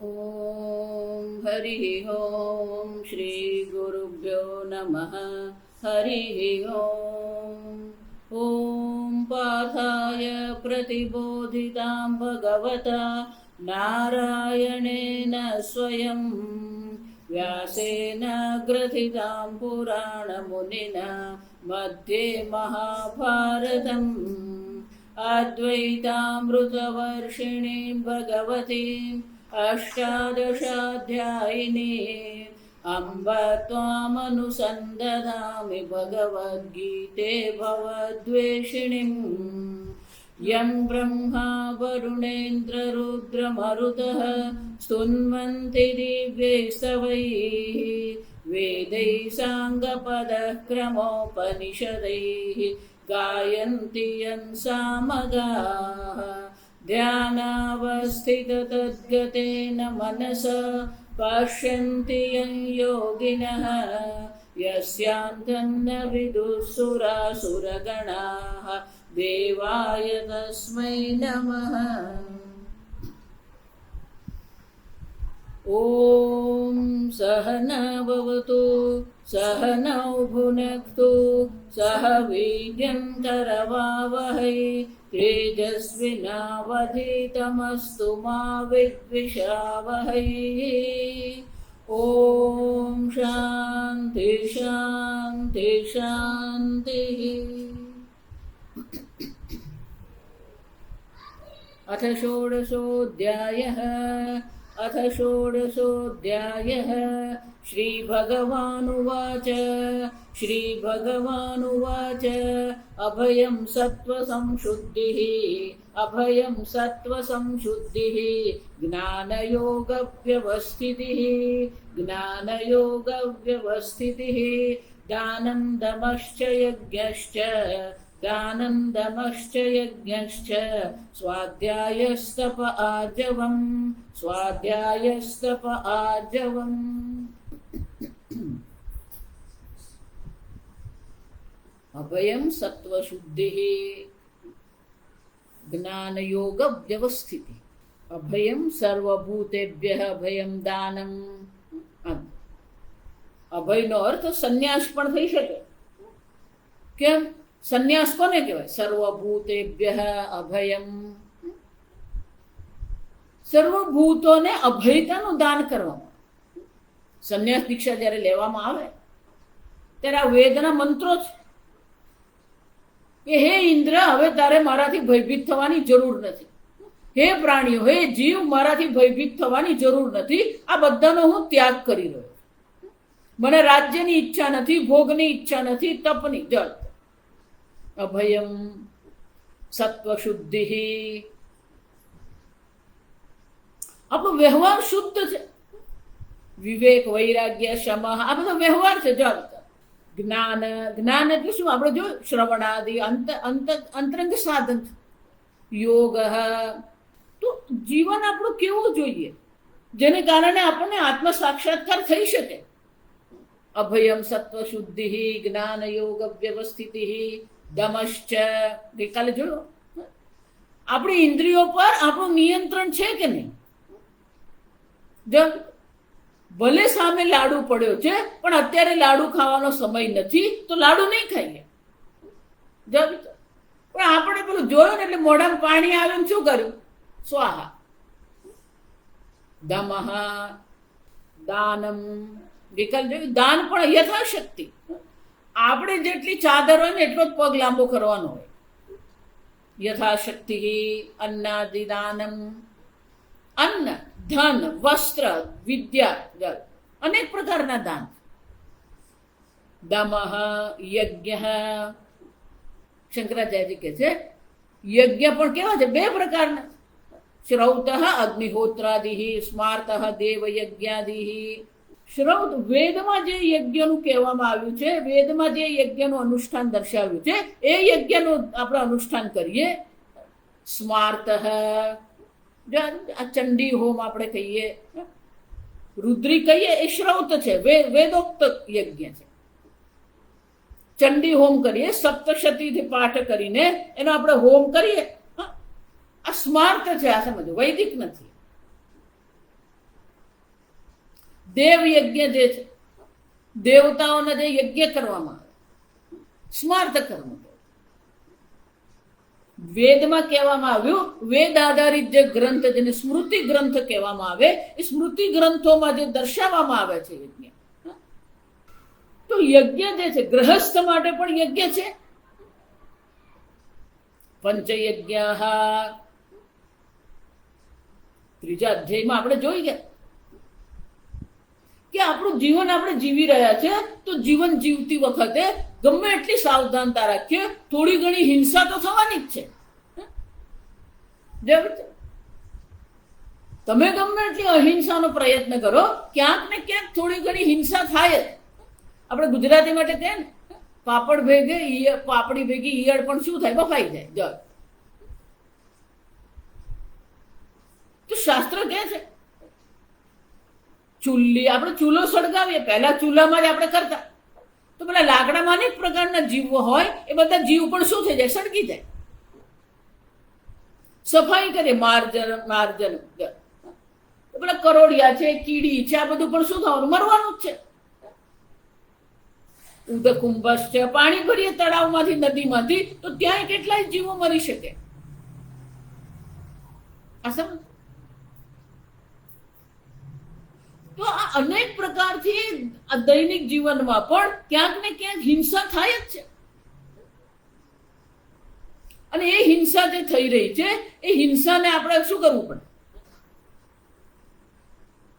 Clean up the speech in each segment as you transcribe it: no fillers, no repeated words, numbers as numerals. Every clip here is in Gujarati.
ॐ हरिः ॐ श्रीगुरुभ्यो नमः। हरिः ॐ पार्थाय प्रतिबोधितां भगवता नारायणेन स्वयं व्यासेन ग्रथितां पुराणमुनिना मध्ये महाभारतम् अद्वैतामृतवर्षिणीं भगवतीम् अष्टादशाध्यायिनीम् अम्ब त्वामनुसन्दधामि भगवद्गीते भवद्वेषिणीम्। यं ब्रह्मा वरुणेन्द्ररुद्रमरुतः स्तुन्वन्ति दिव्यैस्तवैः वेदैः साङ्गपदः क्रमोपनिषदैः गायन्ति यं सामगाः। ध्यानावस्थिततद्गतेन मनसा पश्यन्ति यं योगिनः यस्यान्तं न विदुःसुरासुरगणाः। देवाय तस्मै नमः। ॐ सहना भवतु सहनौ भुनक्तु सह वीर्यं करवावहै तेजस्विनावधीतमस्तु मा विद्विषावहै। ॐ शान्ति शान्ति शान्तिः। अथ षोडशोऽध्यायः श्रीभगवानुवाच अभयं सत्त्वसंशुद्धिः ज्ञानयोगव्यवस्थितिः दानं दमश्च यज्ञश्च स्वाध्यायस्तप आर्जवम्। अभयं सत्त्वशुद्धिः ज्ञानयोग व्यवस्थिति। अभयं सर्वभूतेभ्यः अभयं दानम्। અભયનો અર્થ સંન્યાસ પણ થઈ શકે. કેમ? સંન્યાસ કોને કહેવાય? સર્વભૂતેભ્યઃ અભયમ. સર્વભૂતોને અભયતાનું દાન કરવામાં. સંન્યાસ દીક્ષા જ્યારે લેવામાં આવે ત્યારે આ વેદના મંત્રો છે કે હે ઇન્દ્ર, હવે તારે મારાથી ભયભીત થવાની જરૂર નથી. હે પ્રાણીઓ, હે જીવ, મારાથી ભયભીત થવાની જરૂર નથી. આ બધાનો હું ત્યાગ કરી રહ્યો. મને રાજ્યની ઈચ્છા નથી, ભોગની ઈચ્છા નથી, તપની. જળ અભયમ સત્વશુદ્ધિ. આપણો વ્યવહાર શુદ્ધ છે. વિવેક, વૈરાગ્ય, શમ, આ બધો વ્યવહાર છે. જળ જ્ઞાન એટલે શું? આપણે જો શ્રવણાદિ અંતરંગ સાધન છે. યોગ, તો જીવન આપણું કેવું જોઈએ જેને કારણે આપણને આત્મ સાક્ષાત્કાર થઈ શકે. અભયમ સત્વશુદ્ધિ જ્ઞાન યોગ વ્યવસ્થિતિ દમશ્ચ. ગઈકાલે જોયો, આપણી ઇન્દ્રિયો પર આપણું નિયંત્રણ છે કે નહીં? ભલે સામે લાડુ પડ્યો છે, પણ અત્યારે લાડુ ખાવાનો સમય નથી, તો લાડુ નહીં ખાઈએ. પણ આપણે પેલું જોયું ને એટલે મોઢામાં પાણી આવે ને શું કર્યું? સ્વાહા. દમઃ દાનમ. ગઈકાલે જોયું, દાન પણ યથાશક્તિ. આપણે જેટલી ચાદર હોય ને એટલો જ પગ લાંબો કરવાનો હોય. યથાશક્તિ અન્નાદિદાનમ. અન્ન, ધન, વસ્ત્ર, વિદ્યા, અનેક પ્રકારના દાન. દમઃ યજ્ઞ. શંકરાચાર્ય કહે છે યજ્ઞ પણ કેવા છે? બે પ્રકારના. શ્રૌત અગ્નિહોત્રાદિ, સ્માર્ત દેવયજ્ઞાદિ. શ્રૌત વેદમાં જે યજ્ઞનું કહેવામાં આવ્યું છે, વેદમાં જે યજ્ઞનું અનુષ્ઠાન દર્શાવ્યું છે, એ યજ્ઞનું આપણે અનુષ્ઠાન કરીએ. સ્માર્ત, ચંડી હોમ આપણે કહીએ, રુદ્રી કહીએ, એ શ્રૌત છે, વેદોક્ત યજ્ઞ છે. ચંડી હોમ કરીએ, સપ્તશતીથી પાઠ કરીને એનો આપણે હોમ કરીએ. આ સ્માર્ત છે, આ સમજો, વૈદિક નથી. દેવ યજ્ઞ જે છે, દેવતાઓને જે યજ્ઞ કરવામાં આવે, સ્માર્ત કર્મ. વેદમાં કહેવામાં આવ્યું, વેદ આધારિત જે ગ્રંથ જેને સ્મૃતિ ગ્રંથ કહેવામાં આવે, એ સ્મૃતિ ગ્રંથોમાં જે દર્શાવવામાં આવે છે યજ્ઞ, તો યજ્ઞ જે છે ગ્રહસ્થ માટે પણ યજ્ઞ છે. પંચયજ્ઞ, ત્રીજા અધ્યાયમાં આપણે જોઈ ગયા કે આપણું જીવન આપણે જીવી રહ્યા છે, તો જીવન જીવતી વખતે ગમે એટલી સાવધાનતા રાખીએ, થોડી ઘણી હિંસા તો થવાની જ છે. તમે ગમે એટલી અહિંસાનો પ્રયત્ન કરો, ક્યાંક ને ક્યાંક થોડી ઘણી હિંસા થાય જ. આપણે ગુજરાતી માટે કહે ને, પાપડ ભેગે પાપડી ભેગી ઈયળ પણ શું થાય, બફાઈ જાય. તો શાસ્ત્ર કહે છે ચૂલી, આપણે ચૂલો સળગાવીએ, પહેલા ચૂલામાં જ આપણે કરતા, તો પેલા લાકડામાં અનેક પ્રકારના જીવો હોય, એ બધા જીવ પણ શું થઈ જાય, સળગી જાય. સફાઈ કરીએ, માર્જન પેલા કરોડિયા છે, કીડી છે, આ બધું પણ શું થવાનું, મરવાનું જ છે. ઉદકુંભસ છે, પાણી ભરીએ તળાવમાંથી, નદીમાંથી, તો ત્યાં કેટલાય જીવો મરી શકે. આ સમજ. તો આ અનેક પ્રકારથી દૈનિક જીવનમાં પણ ક્યાંક ને ક્યાંક હિંસા થાય જ છે. અને એ હિંસા જે થઈ રહી છે, એ હિંસાને આપણે શું કરવું પડે,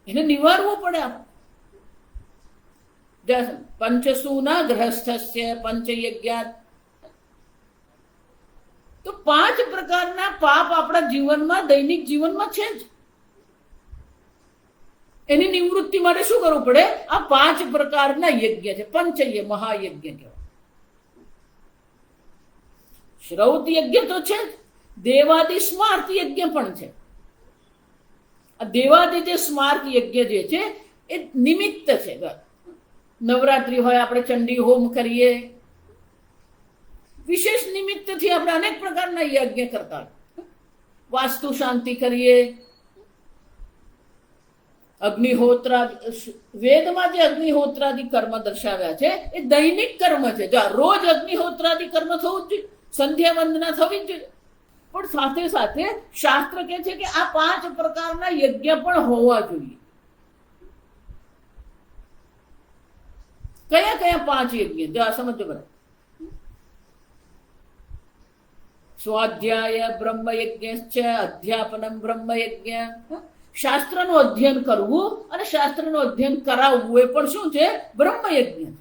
એને નિવારવું પડે. આપણે પંચસુના ગ્રહસ્થસ્ય પંચયજ્ઞાત, તો 5 પ્રકારના પાપ આપણા જીવનમાં, દૈનિક જીવનમાં છે જ. એની નિવૃત્તિ માટે શું કરવું પડે, આ 5 પ્રકારના યજ્ઞ છે, પંચય મહાયજ્ઞ કહેવાય. શ્રૌત યજ્ઞ તો છે જ, દેવાદિ સ્માર્ત યજ્ઞ પણ છે. આ દેવાદિ જે સ્માર્ત યજ્ઞ જે છે એ નિમિત્ત છે. નવરાત્રી હોય, આપણે ચંડી હોમ કરીએ, વિશેષ નિમિત્તથી આપણે અનેક પ્રકારના યજ્ઞ કરતા, વાસ્તુ શાંતિ કરીએ, અગ્નિહોત્રા, વેદમાં જે અગ્નિહોત્રાદિ કર્મ દર્શાવ્યા છે એ દૈનિક કર્મ છે. જો રોજ અગ્નિહોત્રાદિ કર્મ થવું જ જોઈએ, સંધ્યા વંદના થવી જ જોઈએ, પણ સાથે સાથે શાસ્ત્ર કહે છે કે આ 5 પ્રકારના યજ્ઞ પણ હોવા જોઈએ. કયા કયા 5 યજ્ઞ, જો આ સમજો બરાબર. સ્વાધ્યાય બ્રહ્મયજ્ઞ છે, અધ્યાપનમ બ્રહ્મયજ્ઞ. શાસ્ત્રનું અધ્યયન કરવું અને શાસ્ત્રનું અધ્યયન કરાવવું એ પણ શું છે, બ્રહ્મયજ્ઞ.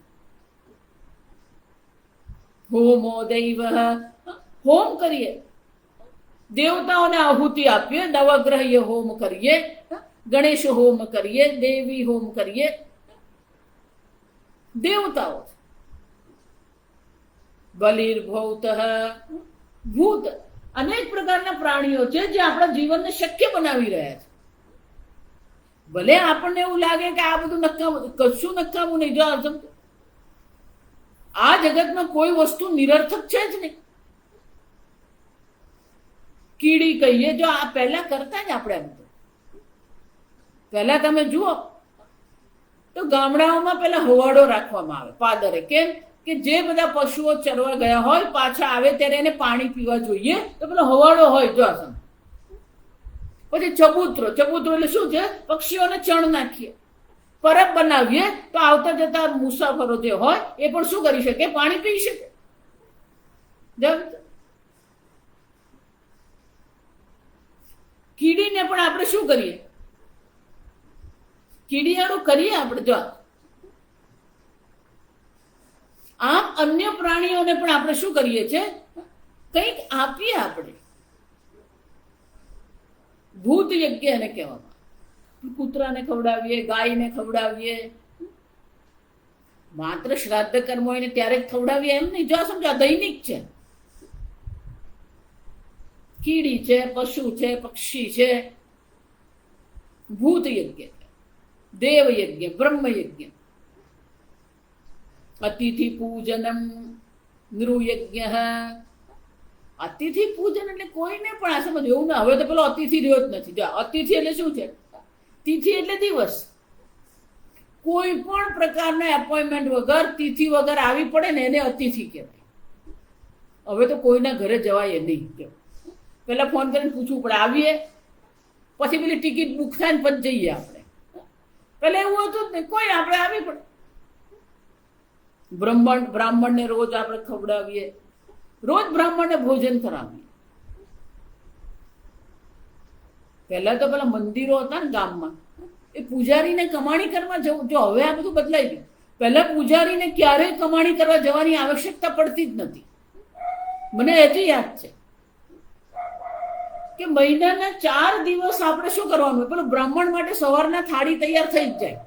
હોમો દૈવ, હોમ કરીએ, દેવતાઓને આહુતિ આપીએ, નવગ્રહ હોમ કરીએ, ગણેશ હોમ કરીએ, દેવી હોમ કરીએ. દેવતાઓ, બલિર્ભૂત, ભૂત, અનેક પ્રકારના પ્રાણીઓ છે જે આપણા જીવનને શક્ય બનાવી રહ્યા છે. ભલે આપણને એવું લાગે કે આ બધું નકામું, કશું નકામું નહીં. જો આ જગતમાં કોઈ વસ્તુ નિરર્થક છે જ નહીં. કીડી કહીએ, જો આ પહેલા કરતા જ આપણે બધું. પહેલા તમે જુઓ તો ગામડાઓમાં પેલા હવાડો રાખવામાં આવે પાદરે. કેમ કે જે બધા પશુઓ ચરવા ગયા હોય, પાછા આવે ત્યારે એને પાણી પીવા જોઈએ, તો પેલો હવાડો હોય. જો પછી ચબૂતરો, ચબૂતરો એટલે શું છે, પક્ષીઓને ચણ નાખીએ. પરબ બનાવીએ તો આવતા જતા મુસાફરો જે હોય એ પણ શું કરી શકે, પાણી પી શકે. કીડીને પણ આપણે શું કરીએ, કીડીયાળું કરીએ આપણે. જો આમ અન્ય પ્રાણીઓને પણ આપણે શું કરીએ છીએ, કંઈક આપીએ આપણે. ભૂત યજ્ઞ એને કહેવામાં. કૂતરાને ખવડાવીએ, ગાયને ખવડાવીએ, માત્ર શ્રાદ્ધ કર્મ હોય ને ત્યારે જ ખવડાવીએ એમ નહીં. જો સમજો દૈનિક છે, કીડી છે, પશુ છે, પક્ષી છે. ભૂત યજ્ઞ, દેવ યજ્ઞ, બ્રહ્મ યજ્ઞ. અતિથિ પૂજનમ નૃયજ્ઞ. અતિથિ પૂજન એટલે કોઈને પણ આ સમજ એવું ના. હવે તો પેલો અતિથિ રહ્યો જ નથી. જો અતિથિ એટલે શું છે, તિથિ એટલે દિવસ. કોઈ પણ પ્રકારના એપોઇન્ટમેન્ટ વગર, તિથિ વગર આવી પડે ને એને અતિથિ કહેવાય. હવે તો કોઈના ઘરે જવાય નહીં. પેલા ફોન કરીને પૂછવું પડે, આવીએ? પછી પેલી ટિકિટ બુક થાય ને પછી જઈએ આપણે. પેલા એવું હતું જ નહીં, કોઈ આપણે આવી પડે. બ્રાહ્મણને રોજ આપણે ખવડાવીએ, રોજ બ્રાહ્મણને ભોજન કરાવીએ. પહેલા તો પેલા મંદિરો હતા ને ગામમાં, એ પૂજારીને કમાણી કરવા જવું. જો હવે આ બધું બદલાઈ ગયું. પહેલા પૂજારીને ક્યારેય કમાણી કરવા જવાની આવશ્યકતા પડતી જ નથી. મને હજી યાદ છે કે મહિનાના 4 દિવસ આપણે શું કરવાનું, પેલું બ્રાહ્મણ માટે સવારના થાળી તૈયાર થઈ જ જાય.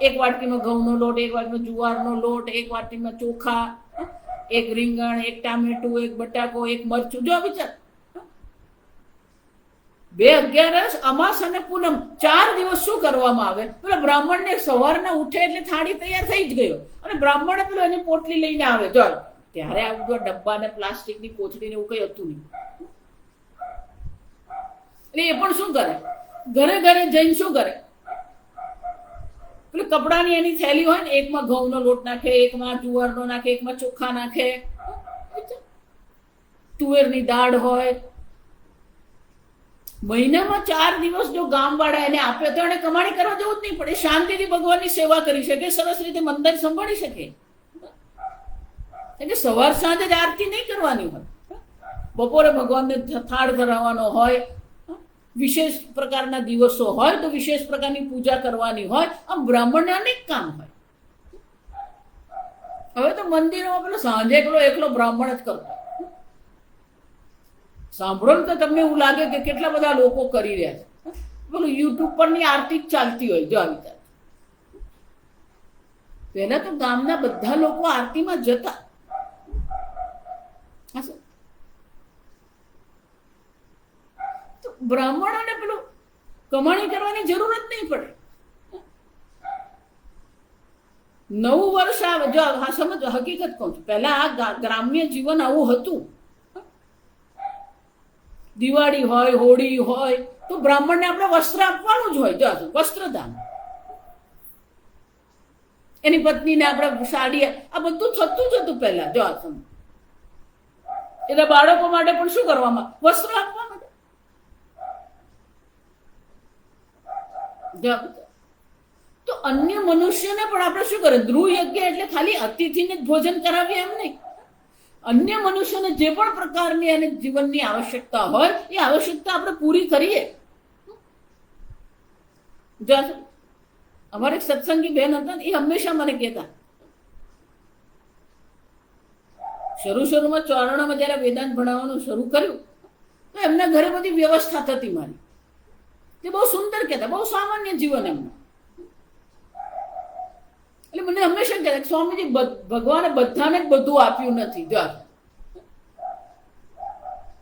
એક વાટકીમાં ઘઉંનો લોટ, એક વાટકીમાં જુવારનો લોટ, એક વાટકીમાં ચોખા, એક રીંગણ, એક ટામેટું, એક બટાકો, એક મરચું. જો વિચાર, 2 11 અમાસ અને પૂનમ 4 દિવસ શું કરવામાં આવે? પેલા બ્રાહ્મણને સવારના ઉઠે એટલે થાળી તૈયાર થઈ જ ગયો, અને બ્રાહ્મણે પેલું એની પોટલી લઈને આવે. જો ત્યારે આ બધું ડબ્બા ને પ્લાસ્ટિકની કોથળી ને એવું કઈ હતું નહીં. એટલે એ પણ શું કરે, ઘરે ઘરે જઈને શું કરે, પેલું કપડાની એની થેલી હોય ને, એકમાં ઘઉંનો લોટ નાખે, એકમાં જુવારનો નાખે, એકમાં ચોખા નાખે, તુવેરની દાળ હોય. મહિનામાં 4 દિવસ જો ગામવાળા એને આપે તો એને કમાણી કરવા જવું જ નહીં પડે. શાંતિથી ભગવાનની સેવા કરી શકે, સરસ રીતે મંદિર સંભાળી શકે. એટલે સવાર સાંજ જ આરતી નહીં કરવાની હોય. બપોરે ભગવાનને થાળ ધરાવવાનો હોય, વિશેષ પ્રકારના દિવસો હોય તો વિશેષ પ્રકારની પૂજા કરવાની હોય. આમ બ્રાહ્મણને અનેક કામ હોય. હવે તો મંદિરોમાં પેલો સાંજે એકલો બ્રાહ્મણ જ કરતો. સાંભળો ને તો તમને એવું લાગે કે કેટલા બધા લોકો કરી રહ્યા છે. પેલું યુટ્યુબ પરની આરતી જ ચાલતી હોય. જો આવી રીતે પહેલા તો ગામના બધા લોકો આરતીમાં જતા. તો બ્રાહ્મણોને પેલું કમાણી કરવાની જરૂર જ નહીં પડે. નવું વર્ષ આવે, જો હા સમજો, હકીકત કહું છું, પહેલા આ ગ્રામ્ય જીવન આવું હતું. દિવાળી હોય, હોળી હોય તો બ્રાહ્મણને આપણે વસ્ત્ર આપવાનું જ હોય. જો વસ્ત્રદાન, એની પત્નીને આપણે સાડી, આ બધું થતું જ હતું પહેલા. જો એટલે બાળકો માટે પણ શું કરવામાં, વસ્ત્ર આપવા માટે. તો અન્ય મનુષ્યને પણ આપણે શું કરે, ધ્રુવ યજ્ઞ એટલે ખાલી અતિથિને જ ભોજન કરાવીએ એમ નહીં. અન્ય મનુષ્યને જે પણ પ્રકારની અને જીવનની આવશ્યકતા હોય એ આવશ્યકતા આપણે પૂરી કરીએ. અમારે એક સત્સંગી બહેન હતા, એ હંમેશા મને કહેતા, શરૂમાં ચોરણોમાં જયારે વેદાંત ભણાવવાનું શરૂ કર્યું તો એમના ઘરે બધી વ્યવસ્થા થતી મારી. તે બહુ સુંદર કહેતા, બહુ સામાન્ય જીવન એમનું. એટલે મને હંમેશા કહેતા, સ્વામીજી ભગવાને બધાને જ બધું આપ્યું નથી. જો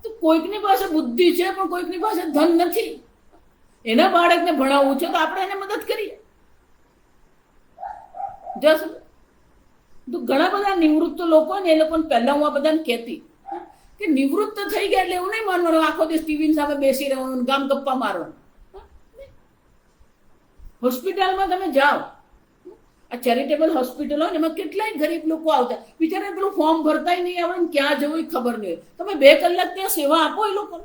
તો કોઈકની પાસે બુદ્ધિ છે પણ કોઈકની પાસે ધન નથી. એના બાળકને ભણાવવું છે તો આપણે એને મદદ કરીએ. તો ઘણા બધા નિવૃત્ત લોકો ને, એ લોકોને પહેલા હું આ બધાને કહેતી કે નિવૃત્ત થઈ ગયા એટલે એવું નહીં માનવાનું આખો દિવસ ટીવી સામે બેસી રહેવાનું, ગામ ગપ્પા મારવાનું. હોસ્પિટલમાં તમે જાઓ, આ ચેરિટેબલ હોસ્પિટલ હોય ને, એમાં કેટલાય ગરીબ લોકો આવતા, બિચારા પેલું ફોર્મ ભરતા નહીં આવડે, ક્યાં જવું ખબર નહીં હોય. તમે 2 કલાક ત્યાં સેવા આપો એ લોકો.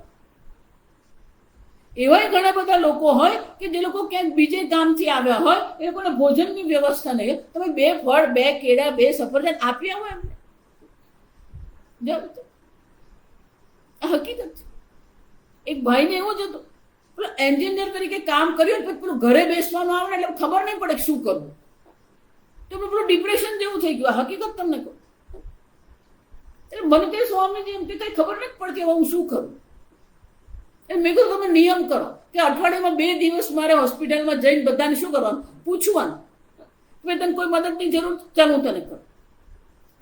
એવાય ઘણા બધા લોકો હોય કે જે લોકો ક્યાંક બીજે ગામથી આવ્યા હોય, એ લોકોને ભોજનની વ્યવસ્થા નહીં હોય. તમે 2 ફળ, 2 કેળા, 2 સફરજન આપી આવો એમને. હકીકત છે. એક ભાઈને એવું જ હતું, પેલો એન્જિનિયર તરીકે કામ કર્યું, પેલું ઘરે બેસવાનું આવે એટલે ખબર નહીં પડે શું કરવું. તો પેલું ડિપ્રેશન જેવું થઈ ગયું. હકીકત તમને કહું. એટલે મને તે સ્વામીજી એમ કે કઈ ખબર નથી પડતી હવે હું શું કરું. એટલે મેં કહ્યું તમે નિયમ કરો કે અઠવાડિયામાં 2 દિવસ મારે હોસ્પિટલમાં જઈને બધાને શું કરવાનું, પૂછવાનું કે તને કોઈ મદદની જરૂર, ચાલ હું તને કરું.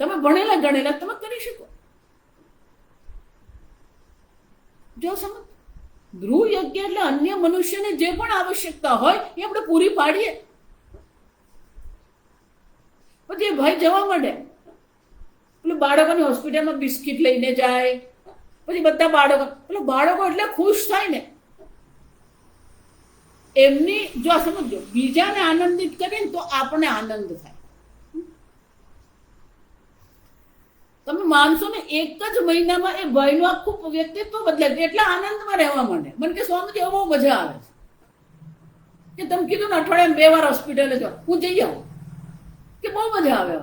તમે ભણેલા ગણેલા તમે કરી શકો. જો સમજ, ધ્રુવ યજ્ઞ એટલે અન્ય મનુષ્યને જે પણ આવશ્યકતા હોય એ આપણે પૂરી પાડીએ. પછી ભાઈ જવા માંડે, પેલું બાળકોની હોસ્પિટલમાં બિસ્કિટ લઈને જાય, પછી બધા બાળકો એટલે ખુશ થાય ને. એમની જો સમજો બીજાને આનંદિત કરીએ ને તો આપણને આનંદ થાય. તમે માનશો ને, એક જ મહિનામાં એ ભાઈનું આખું વ્યક્તિત્વ બદલાય, એટલા આનંદમાં રહેવા માંડે. મને કે સ્વામીજી બહુ મજા આવે છે કે તમે કીધું ને અઠવાડિયામાં 2 વાર હોસ્પિટલે જાઓ, હું જઈ આવું, કે બહુ મજા આવે.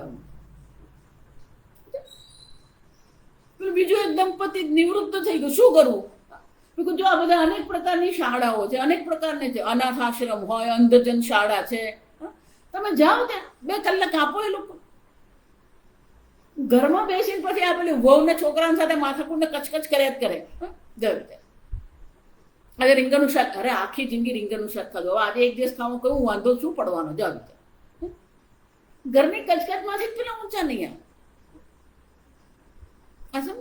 બીજું એક દંપતી નિવૃત્ત થઈ ગયું, શું કરવું? જો આ બધા અનેક પ્રકારની શાળાઓ છે, અનેક પ્રકારની છે, અનાથ આશ્રમ હોય, અંધજન શાળા છે, તમે જાઓ ત્યાં 2 કલાક આપો. એ લોકો ઘરમાં બેસીને પછી આ પેલી વહુ ને છોકરાની સાથે માથાકૂટને કચકચ કર્યા જ કરે. આજે રીંગણનું શાક, અરે આખી જિંદગી રીંગણનું શાક ખાધું, આજે એક દિવસ ખાવું કયું વાંધો શું પડવાનો? જાવ ઘરની કચકચમાંથી જ પેલા ઊંચા નહીં આવે.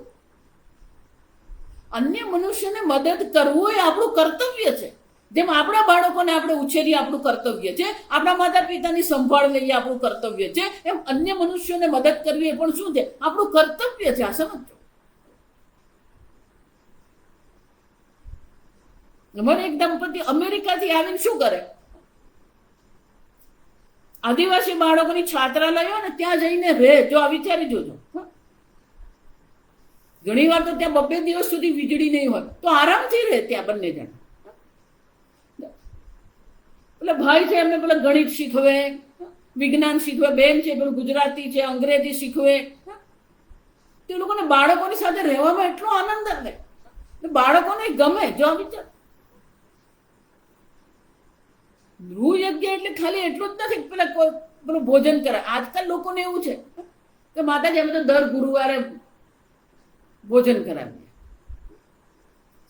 અન્ય મનુષ્યને મદદ કરવું એ આપણું કર્તવ્ય છે. જેમ આપણા બાળકોને આપણે ઉછેરી આપણું કર્તવ્ય છે, આપણા માતા પિતાની સંભાળ લઈએ આપણું કર્તવ્ય છે, એમ અન્ય મનુષ્યોને મદદ કરવી એ પણ શું છે? આપણું કર્તવ્ય છે. આ સમજો. અમારે એક દંપતી અમેરિકાથી આવીને શું કરે, આદિવાસી બાળકોની છાત્રાલયો ને ત્યાં જઈને રહે. જો આ વિચારી જોજો. ઘણી વાર તો ત્યાં 2 દિવસ સુધી વીજળી નહીં હોય તો આરામથી રહે ત્યાં બંને જણ. પેલા ભાઈ છે એમને પેલા ગણિત શીખવે, વિજ્ઞાન શીખવે, બેન છે પેલું ગુજરાતી છે, અંગ્રેજી શીખવે. તે લોકોને બાળકોની સાથે રહેવામાં એટલો આનંદ આવે, બાળકોને ગમે. જો વિચાર, ગૃહ યજ્ઞ એટલે ખાલી એટલું જ નથી પેલા પેલું ભોજન કરે. આજકાલ લોકોને એવું છે કે માતાજી અમે તો દર ગુરુવારે ભોજન કરાવીએ.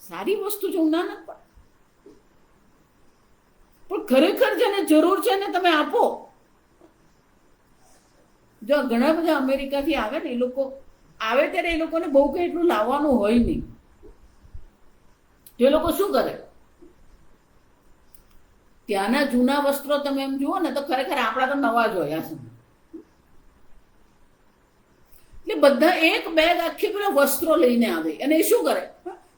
સારી વસ્તુ છે, હું ના નથી પાડતી, પણ ખરેખર જેને જરૂર છે ને તમે આપો. જો ઘણા બધા અમેરિકાથી આવે ને, એ લોકો આવે ત્યારે એ લોકોને બહુ કંઈ એટલું લાવવાનું હોય નહીં. જે લોકો શું કરે, ત્યાંના જૂના વસ્ત્રો તમે એમ જુઓ ને તો ખરેખર આપણા તો નવા જ હોય. એટલે બધા એક બેગ આખી પેલા વસ્ત્રો લઈને આવે. અને એ શું કરે,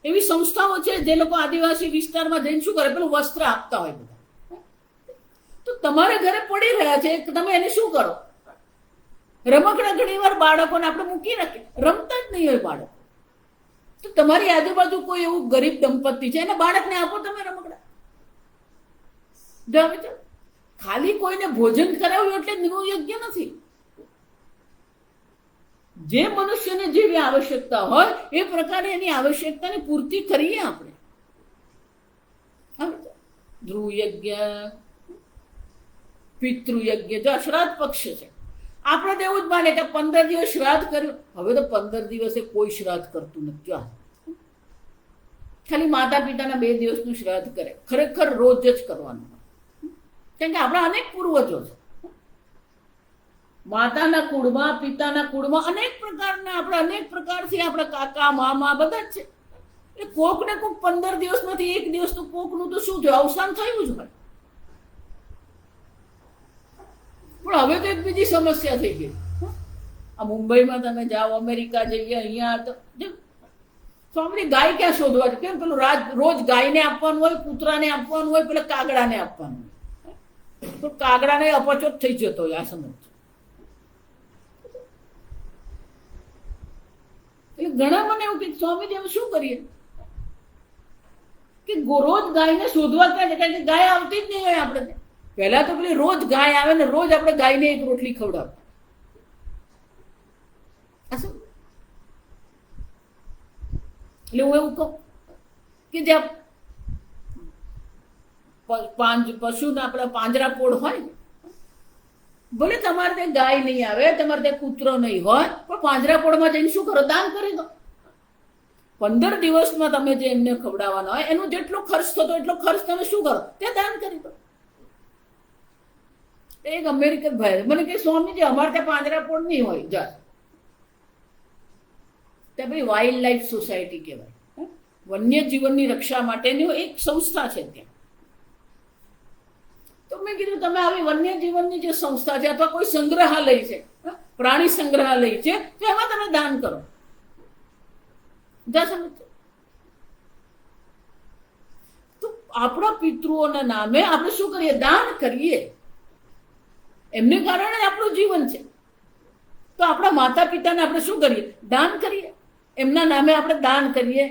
એવી સંસ્થાઓ છે જે લોકો આદિવાસી વિસ્તારમાં જઈને શું કરે, પેલું વસ્ત્ર આપતા હોય બધા. તો તમારે ઘરે પડી રહ્યા છે, તમે એને શું કરો? રમકડા ઘણી વાર બાળકોને આપણે મૂકી રાખીએ, રમતા જ નહીં હોય બાળકો. તો તમારી આજુબાજુ કોઈ એવું ગરીબ દંપતી છે, એને બાળકને આપો તમે રમકડા. ખાલી કોઈને ભોજન કરાવ્યું એટલે ગૃહ યજ્ઞ નથી. જે મનુષ્યને જેવી આવશ્યકતા હોય એ પ્રકારે એની આવશ્યકતાની પૂર્તિ કરીએ આપણે. ધ્રુવ યજ્ઞ, પિતૃયજ્ઞ, જો શ્રાદ્ધ પક્ષ છે, આપણે તો એવું જ માને કે 15 દિવસ શ્રાદ્ધ કર્યું. હવે તો 15 દિવસે કોઈ શ્રાદ્ધ કરતું નથી. ખાલી માતા પિતાના 2 દિવસનું શ્રાદ્ધ કરે. ખરેખર રોજ જ કરવાનું, કેમ કે આપણા અનેક પૂર્વજો છે. માતાના કુળમાં, પિતાના કુળમાં અનેક પ્રકારના, આપણે અનેક પ્રકારથી આપણા કાકા મામા બધા જ છે. એટલે કોક ને કોક 15 દિવસમાંથી 1 દિવસનું કોકનું તો શું થયું, અવસાન થયું જ હોય. પણ હવે તો એક બીજી સમસ્યા થઈ ગઈ. આ મુંબઈમાં તમે જાઓ, અમેરિકા જઈએ, અહીંયા તો સ્વામી ગાય ક્યાં શોધવા છે? કેમ પેલું રોજ ગાયને આપવાનું હોય, કૂતરાને આપવાનું હોય, પેલા કાગડાને આપવાનું હોય. તો કાગડાને અપચો થઈ જતો હોય. આ સમજ. એટલે ઘણા મને એવું કે સ્વામીજી અમે શું કરીએ કે રોજ ગાયને શોધવા ક્યાં છે? કારણ કે ગાય આવતી જ નહીં હોય આપણે. પહેલા તો પેલી રોજ ગાય આવે ને રોજ આપણે ગાયને એક રોટલી ખવડાવતા. એટલે હું એવું કહું કે જ્યાં પશુના આપણા પાંજરાપોળ હોય, ભલે તમારે ત્યાં ગાય નહીં આવે, તમારે ત્યાં કૂતરો નહીં હોય, પણ પાંજરાપોળમાં જઈને શું કરો? દાન કરી દો. 15 દિવસમાં તમે જે એમને ખવડાવવાના હોય એનો જેટલો ખર્ચ થતો એટલો ખર્ચ તમે શું કરો? ત્યાં દાન કરી દો. એક અમેરિકન ભાઈ મને કે સ્વામીજી અમારે ત્યાં પાંજરાપોળ નહીં હોય. જા ત્યાં ભાઈ વાઇલ્ડ લાઈફ સોસાયટી કહેવાય, વન્ય જીવનની રક્ષા માટેની એક સંસ્થા છે ત્યાં. તો મેં કીધું તમે આવી વન્ય જીવનની જે સંસ્થા છે અથવા કોઈ સંગ્રહાલય છે, પ્રાણી સંગ્રહાલય છે, તો એમાં તમે દાન કરો. તો આપણા પિતૃઓના નામે આપણે શું કરીએ? દાન કરીએ. એમને કારણે આપણું જીવન છે. તો આપણા માતા પિતાને આપણે શું કરીએ? દાન કરીએ. એમના નામે આપણે દાન કરીએ.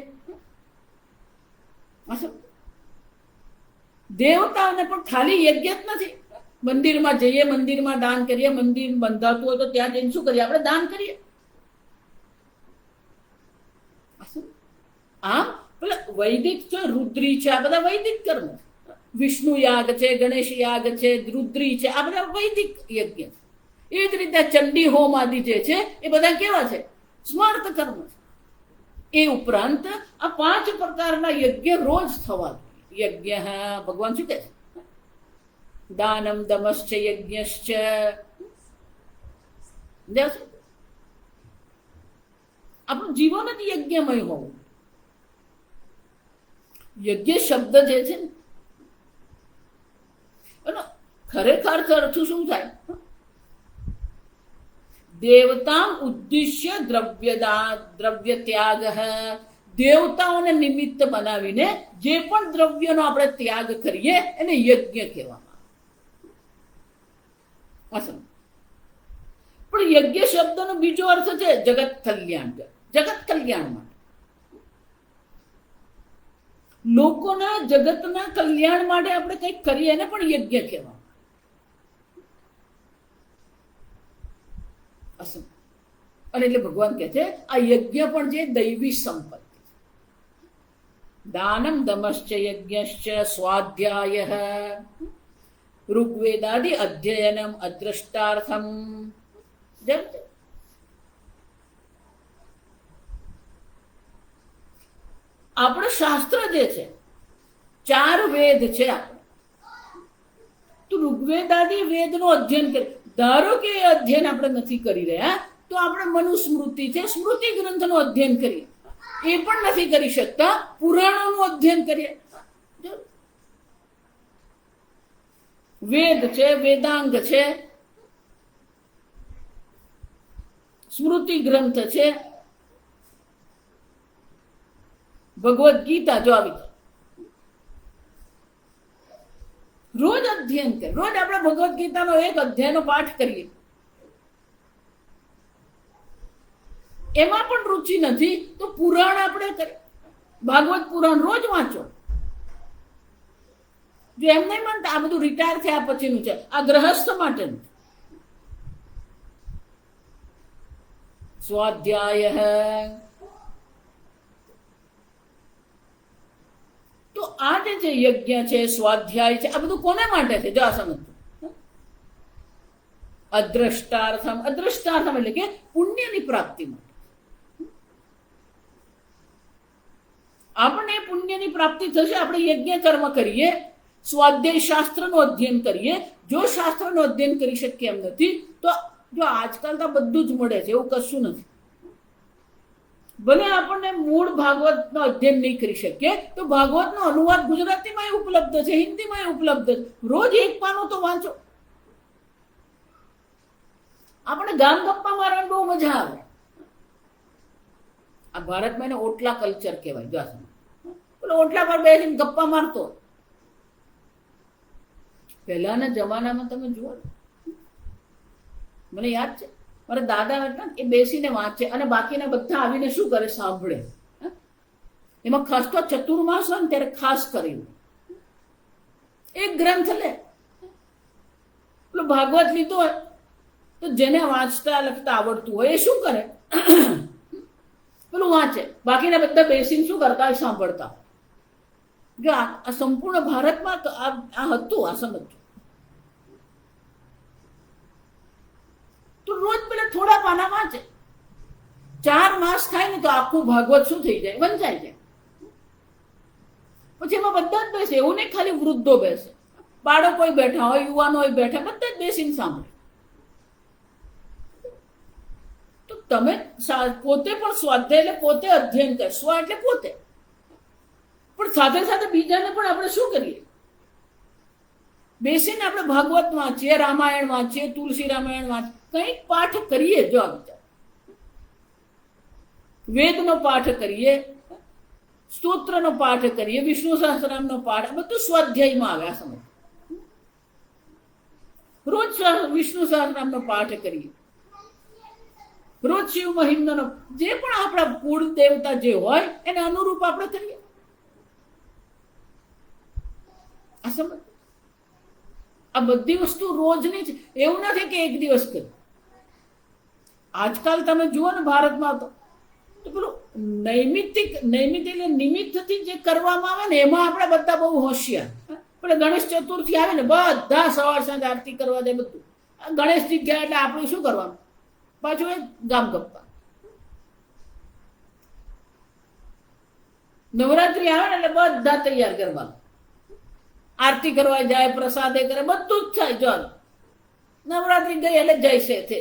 દેવતાઓને પણ ખાલી યજ્ઞ જ નથી. મંદિરમાં જઈએ, મંદિરમાં દાન કરીએ. મંદિર બંધાતું હોય તો ત્યાં જઈને શું કરીએ? આપણે દાન કરીએ. આમ પેલા વૈદિક છે, રુદ્રી છે, આ બધા વૈદિક કર્મ. વિષ્ણુ યાગ છે, ગણેશ યાગ છે, રુદ્રી છે, આ બધા વૈદિક યજ્ઞ. એ જ રીતે ચંડી હોમ આદિ જે છે એ બધા કેવા છે? સ્માર્ત કર્મ. એ ઉપરાંત આ 5 પ્રકારના યજ્ઞ રોજ થવા જોઈએ. યજ્ઞ ભગવાન શું કહે છે? દાનમ દમશ્ચ યજ્ઞશ્ચ. આપણું જીવન જ યજ્ઞમય હોવું. યજ્ઞ શબ્દ જે છે એનો ખરેખર અર્થ શું થાય? દેવતા ઉદ્દેશ્ય દ્રવ્ય ત્યાગ. દેવતાઓને નિમિત્ત બનાવીને જે પણ દ્રવ્યનો આપણે ત્યાગ કરીએ એને યજ્ઞ કહેવામાં આવે. પણ યજ્ઞ શબ્દનો બીજો અર્થ છે જગત કલ્યાણ. જગત કલ્યાણ માટે, લોકોના જગતના કલ્યાણ માટે આપણે કંઈક કરીએ એને પણ યજ્ઞ કહેવામાં. અને એટલે ભગવાન કહે છે આ યજ્ઞ પણ જે દૈવી સંપત્તિ. દાનમ દમશ્ચ યજ્ઞશ્ચ સ્વાધ્યાય ઋગ્વેદાદિ અધ્યયનમ અદ્રષ્ટાર્થમ. આપણો શાસ્ત્ર જે છે 4 વેદ છે. તો ઋગ્વેદાદિ વેદનો અધ્યયન કરે. ધારો કે એ અધ્યયન આપણે નથી કરી રહ્યા તો આપણે મનુસ્મૃતિ છે, સ્મૃતિ ગ્રંથનું અધ્યયન કરીએ. એ પણ નથી કરી શકતા, પુરાણોનું અધ્યયન કરીએ. વેદ છે, વેદાંગ છે, સ્મૃતિ ગ્રંથ છે, ભગવદ્ ગીતા જો આવી રોજ અધ્યયન કરે. રોજ આપણે ભગવદ્ ગીતાનો એક અધ્યાયનો પાઠ કરીએ. એમાં પણ રુચિ નથી તો પુરાણ આપણે કરીએ. ભાગવત પુરાણ રોજ વાંચો. જો એમ નહીં માનતા આ બધું રિટાયર થયા પછીનું છે, આ ગ્રહસ્થ માટેનું. સ્વાધ્યાય. તો આ જે યજ્ઞ છે, સ્વાધ્યાય છે, આ બધું કોને માટે છે? જો આ સમજ. અદ્રષ્ટાર્થમ. અદ્રષ્ટાર્થમ એટલે કે પુણ્યની પ્રાપ્તિ માટે. આપણને પુણ્યની પ્રાપ્તિ થશે આપણે યજ્ઞ કર્મ કરીએ, સ્વાધ્યાય શાસ્ત્રનું અધ્યયન કરીએ. જો શાસ્ત્રનું અધ્યયન કરી શકીએ એમ નથી તો જો આજકાલ તો બધું જ મળે છે, એવું કશું નથી. ભલે આપણને મૂળ ભાગવતનો અધ્યયન નહીં કરી શકીએ તો ભાગવતનો અનુવાદ ગુજરાતીમાં ઉપલબ્ધ છે, હિન્દીમાં ઉપલબ્ધ છે. રોજ એક પાનું તો વાંચો. આપણે ગામ ગપ્પા મારવાની બહુ મજા આવે. આ ભારતમાં એને ઓટલા કલ્ચર કહેવાય. જો પેલો ઓટલા પર બેસીને ગપ્પા મારતો. પહેલાના જમાનામાં તમે જુઓ, મને યાદ છે મારા દાદા હતા એ બેસીને વાંચે અને બાકીના બધા આવીને શું કરે? સાંભળે. એમાં ખાસ તો ચતુર્માસ હોય ને ત્યારે ખાસ કરીને એક ગ્રંથ લે. પેલો ભાગવત લીધો હોય તો જેને વાંચતા લખતા આવડતું હોય એ શું કરે? પેલું વાંચે. બાકીના બધા બેસીને શું કરતા હોય? સાંભળતા. જો આ સંપૂર્ણ ભારતમાં આ હતું. આ સમજો. તો રોજ પેલા થોડા પાના વાંચે. 4 માસ થાય ને તો આખું ભાગવત શું થઈ જાય? વંચાઈ જાય. પછી એમાં બધા જ બેસે. એવું નહીં ખાલી વૃદ્ધો બેસે, બાળકો બેઠા હોય, યુવાનો બેઠા, બધા જ બેસીને સાંભળે. તો તમે પોતે પણ સ્વાધ્યાય એટલે પોતે અધ્યયન કરે. સ્વ એટલે પોતે, પણ સાથે સાથે બીજાને પણ આપણે શું કરીએ? બેસીને આપણે ભાગવત વાંચીએ, રામાયણ વાંચીએ, તુલસી રામાયણ વાંચીએ, કંઈક પાઠ કરીએ. જો વેદનો પાઠ કરીએ, સ્તોત્રનો પાઠ કરીએ, વિષ્ણુ સહસ્રનામનો પાઠ, બધું સ્વાધ્યાયમાં આવે. આ સમય રોજ વિષ્ણુ સહસ્રનામનો પાઠ કરીએ, રોજ શિવ મહિમ્નનો, જે પણ આપણા કુળ દેવતા જે હોય એને અનુરૂપ આપણે કરીએ. આ સમજ, આ બધી વસ્તુ રોજની જ, એવું નથી કે એક દિવસ કરી. આજકાલ તમે જુઓ ને ભારતમાં તો પેલું નૈમિત્તિક એટલે નિમિત્તથી જે કરવામાં આવે ને એમાં આપણે બધા બહુ હોશિયાર. પેલા ગણેશ ચતુર્થી આવે ને બધા સવાર સાંજ આરતી કરવા દે બધું. ગણેશજી ગયા એટલે આપણે શું કરવાનું, પાછું એ ગામ ગપ્પા. નવરાત્રી આવે ને એટલે બધા તૈયાર કરવાનું, આરતી કરવા જાય, પ્રસાદે કરે, બધું જ થાય. જો નવરાત્રી ગઈ એટલે જઈશે તે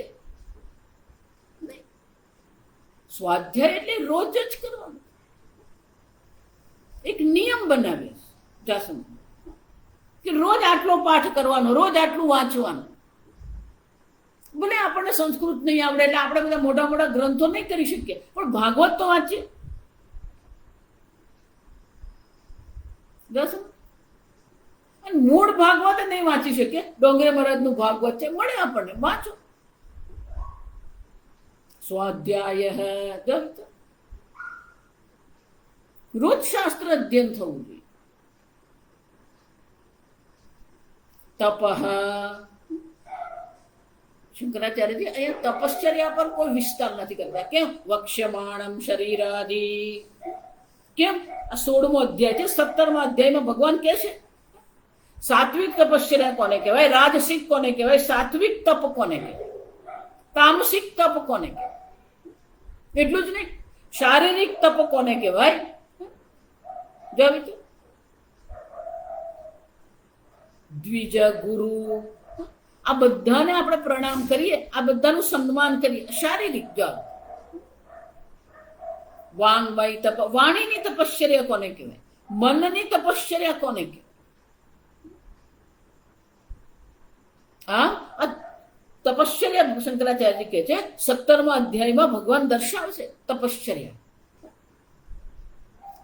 સ્વાધ્યાય એટલે રોજ જ કરવાનું. એક નિયમ બનાવીએ જાસમ કે રોજ આટલો પાઠ કરવાનો, રોજ આટલું વાંચવાનું. ભલે આપણને સંસ્કૃત નહીં આવડે એટલે આપણે બધા મોટા મોટા ગ્રંથો નહીં કરી શકીએ, પણ ભાગવત તો વાંચીએ. અને મૂળ ભાગવત નહીં વાંચી શકીએ, ડોંગરે મહારાજનું ભાગવત છે, મળે આપણને, વાંચો. સ્વાધ્યાય રોજ શાસ્ત્ર અધ્યયન થવું જોઈએ. તપ, શંકરાચાર્યજી અહીંયા તપશ્ચર્યા પર કોઈ વિસ્તાર નથી કરતા. કેમ? વક્ષ્યમાણમ શરીરાદિ. કેમ? આ 16મો અધ્યાય છે. 17મા અધ્યાયમાં ભગવાન કહે છે સાત્વિક તપશ્ચર્યા કોને કહેવાય, રાજસિક કોને કહેવાય, સાત્વિક તપ કોને કહેવાય, તામસિક તપ કોને કહેવાય. એટલું જ નહીં, શારીરિક તપ કોને કહેવાય. દ્વિજ, ગુરુ, આ બધાને આપણે પ્રણામ કરીએ, આ બધાનું સન્માન કરીએ. શારીરિક જવાબ. વાંગમય તપ, વાણીની તપશ્ચર્યા કોને કહેવાય, મનની તપશ્ચર્યા કોને કહેવાય. આ તપશ્ચર્યા શંકરાચાર્ય કહે છે 17મા અધ્યાયમાં ભગવાન દર્શાવશે તપશ્ચર્યા.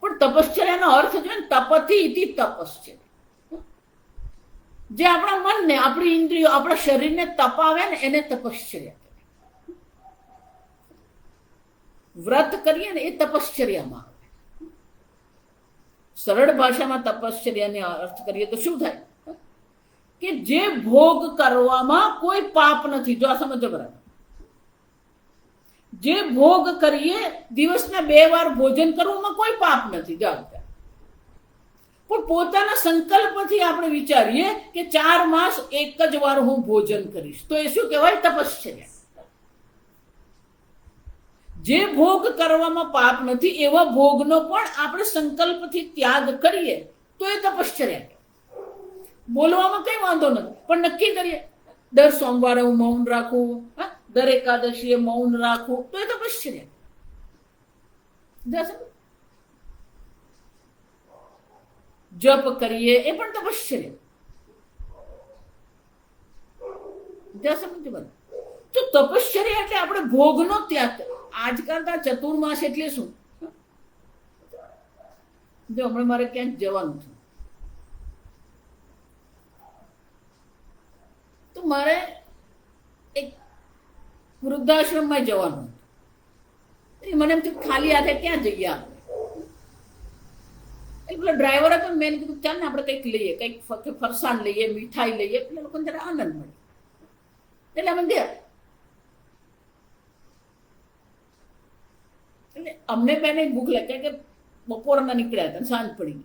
પણ તપશ્ચર્યાનો અર્થ છે ને, તપથી ઇતિ તપશ્ચર્યા. જે આપણા મનને, આપણી ઇન્દ્રિયો, આપણા શરીરને તપાવે ને એને તપશ્ચર્યા કહેવાય. વ્રત કરીએ ને એ તપશ્ચર્યામાં આવે. સરળ ભાષામાં તપશ્ચર્યાને અર્થ કરીએ તો શું થાય કે જે ભોગ કરવામાં કોઈ પાપ નથી. જો આ સમજો બરાબર. જે ભોગ કરીએ, દિવસના 2 વાર ભોજન કરવામાં કોઈ પાપ નથી. જવાબદાર. પણ પોતાના સંકલ્પથી આપણે વિચારીએ કે 4 માસ એક જ વાર હું ભોજન કરીશ, તો એ શું કહેવાય? તપશ્ચર્યા. જે ભોગ કરવામાં પાપ નથી એવા ભોગનો પણ આપણે સંકલ્પથી ત્યાગ કરીએ તો એ તપશ્ચર્યા. બોલવામાં કઈ વાંધો નથી, પણ નક્કી કરીએ દર સોમવારે હું મૌન રાખું, દર એકાદશીએ મૌન રાખું, તો એ તપશ્ચર્યા. જપ કરીએ એ પણ તપશ્ચર્યા. તો તપશ્ચર્યા એટલે આપણે ભોગનો ત્યાગ. આજકાલ તો ચતુર્માસ એટલે શું? જો હમણાં મારે ક્યાંક જવાનું છે, તો મારે એક વૃદ્ધાશ્રમમાં જવાનું. મને એમ થયું ખાલી હાથે ક્યાં જઈએ આપણે. એટલે ડ્રાઈવર હતો, મેં કીધું ચાલ ને આપણે કંઈક લઈએ, કંઈક ફરસાણ લઈએ, મીઠાઈ લઈએ, એટલે લોકોને જરા આનંદ મળે. એટલે અમે ગયા. એટલે અમને બેને ભૂખ લાગે કે બપોરના નીકળ્યા હતા, સાંજ પડી.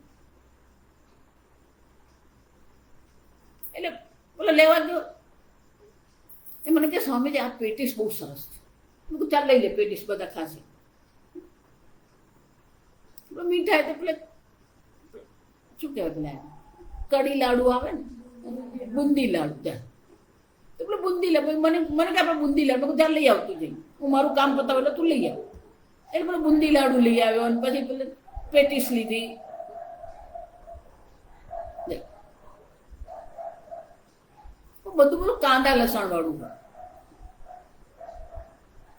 એટલે બોલો લેવા ગયો. એ મને કે સ્વામીજી આ પેટીસ બહુ સરસ છે. મેં કીધું ચાલ લઈ લે પેટીસ, બધા ખાશે. મીઠાઈ તો પેલે શું કહેવાય, પેલા કડી લાડુ આવે ને, બુંદી લાડુ. ત્યાં તો પેલું બુંદી લાડુ મને કે આપણે બુંદી લાડુ. મેં ત્યાં લઈ આવતું જઈ, હું મારું કામ પતાવે એટલે તું લઈ આવ. એટલે પેલો બુંદી લાડુ લઈ આવ્યો અને પછી પેલે પેટીસ લીધી. બધું પેલું કાંદા લસણ વાળું.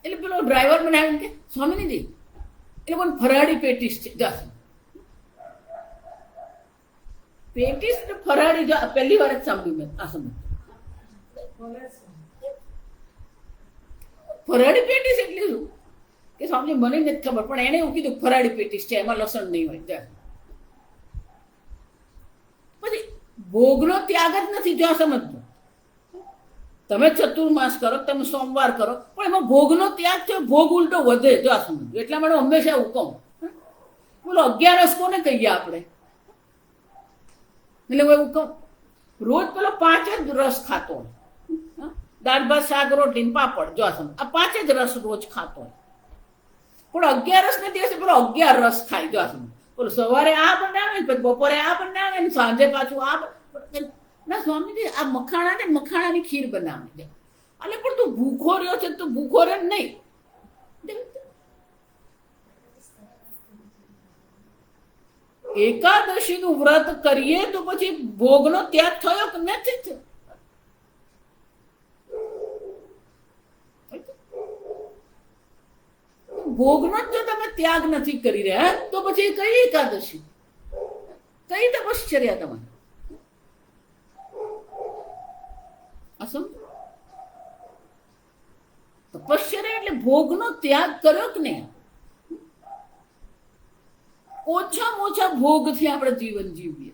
એટલે પેલો ડ્રાઈવર મને આવીને કે સ્વામીજી એટલે પણ ફરાળી પેટીસ છે. પેટીસ ને ફરાળી, જો પહેલી વાર જ સાંભળ્યું મેં આ સમજ. ફરાળી પેટીસ એટલે શું કે સ્વામીજી મને નથી ખબર, પણ એને એવું કીધું ફરાળી પેટીસ છે, એમાં લસણ નહીં હોય. પછી ભોગનો ત્યાગ જ નથી, જો સમજજો. તમે ચતુર્માસ કરો, તમે સોમવાર કરો, પણ એમાં ભોગનો ત્યાગ છે, ભોગ ઉલટો વધે, જો આ સમજો. એટલા માટે હંમેશા એવું કહું, બોલો 11 કોને કહીએ આપણે? એટલે હું એવું કહું, રોજ પેલો 5 જ રસ ખાતો હોય, દાળ ભાત શાક રોટલી પાપડ, જો આ સમજ, આ 5 જ રસ રોજ ખાતો હોય. પણ 11 ને દિવસે પેલો 11 રસ ખાય, જો આ સમજ. બોલો સવારે આ બનાવે, પછી બપોરે આ બનાવે, ને સાંજે પાછું આ. ના સ્વામીજી, આ મખાણા ને મખાણાની ખીર બનાવે છે. એટલે પણ તું ભૂખો રહ્યો છે, તું ભૂખો રહે નહીં. એકાદશી નું વ્રત કરીએ તો પછી ભોગનો ત્યાગ થયો કે નથી થયો? ભોગનો જ જો તમે ત્યાગ નથી કરી રહ્યા તો પછી કઈ એકાદશી, કઈ તપશ્ચર્યા તમારી? તપશ્ચર્યા એટલે ભોગનો ત્યાગ કર્યો કે નહીં? ઓછામાં ઓછા ભોગથી આપણે જીવન જીવીએ.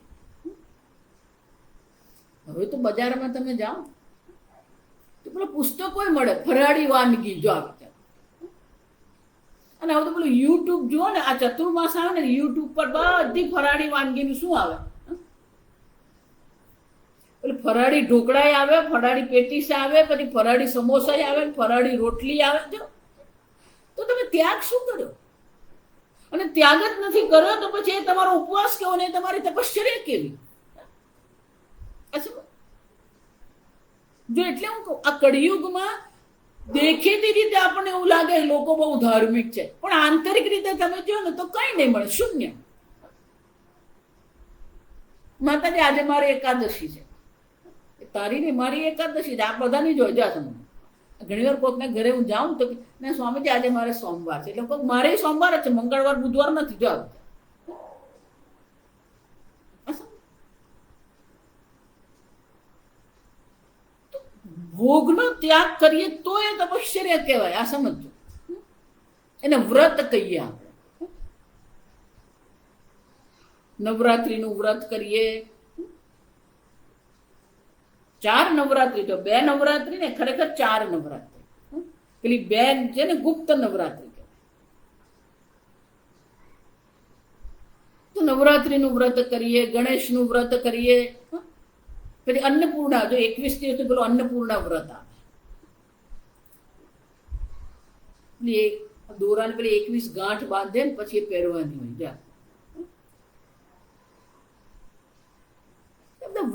હવે તો બજારમાં તમે જાઓ તો પેલા પુસ્તકો મળે, ફરાળી વાનગી, જો આવી. અને હવે તો પેલું યુટ્યુબ જુઓ ને, આ ચતુર્માસ આવે ને, યુટ્યુબ પર બધી ફરાળી વાનગીનું શું આવે? એટલે ફરાળી ઢોકળા આવે, ફરાળી પેટીસ આવે, પછી ફરાળી સમોસા આવે, ફરાળી રોટલી આવે. જો તો તમે ત્યાગ શું કર્યો? અને ત્યાગ જ નથી કર્યો તો પછી એ તમારો ઉપવાસ કેવો ને તમારી તપશ્ચર્યા કેવી? જો એટલે હું કહું, આ કળિયુગમાં દેખીતી રીતે આપણને એવું લાગે લોકો બહુ ધાર્મિક છે, પણ આંતરિક રીતે તમે જો ને તો કઈ નહીં મળે, શૂન્ય. માતાજી આજે મારી એકાદશી છે, તારી ને મારી એકાદશી છે, આ બધાની જોઈ જા તમે. ઘણી વાર કોઈકના ઘરે હું જાઉં તો ના સ્વામીજી આજે મારે સોમવાર છે, એટલે કોઈ મારે સોમવાર જ છે, મંગળવાર બુધવાર નથી. જો ભોગનો ત્યાગ કરીએ તો એ તપશ્ચર્યા કહેવાય. આ સમજો, એને વ્રત કહીએ આપણે. નવરાત્રીનું વ્રત કરીએ, 4 નવરાત્રી, તો 2 નવરાત્રી ને ખરેખર 4 નવરાત્રી. પેલી 2 છે ને ગુપ્ત નવરાત્રી. તો નવરાત્રીનું વ્રત કરીએ, ગણેશનું વ્રત કરીએ, પછી અન્નપૂર્ણા, જો 21 દિવસ પેલો અન્નપૂર્ણા વ્રત આવે, દોરાને પેલી 21 ગાંઠ બાંધે ને પછી એ પહેરવાની હોય. જા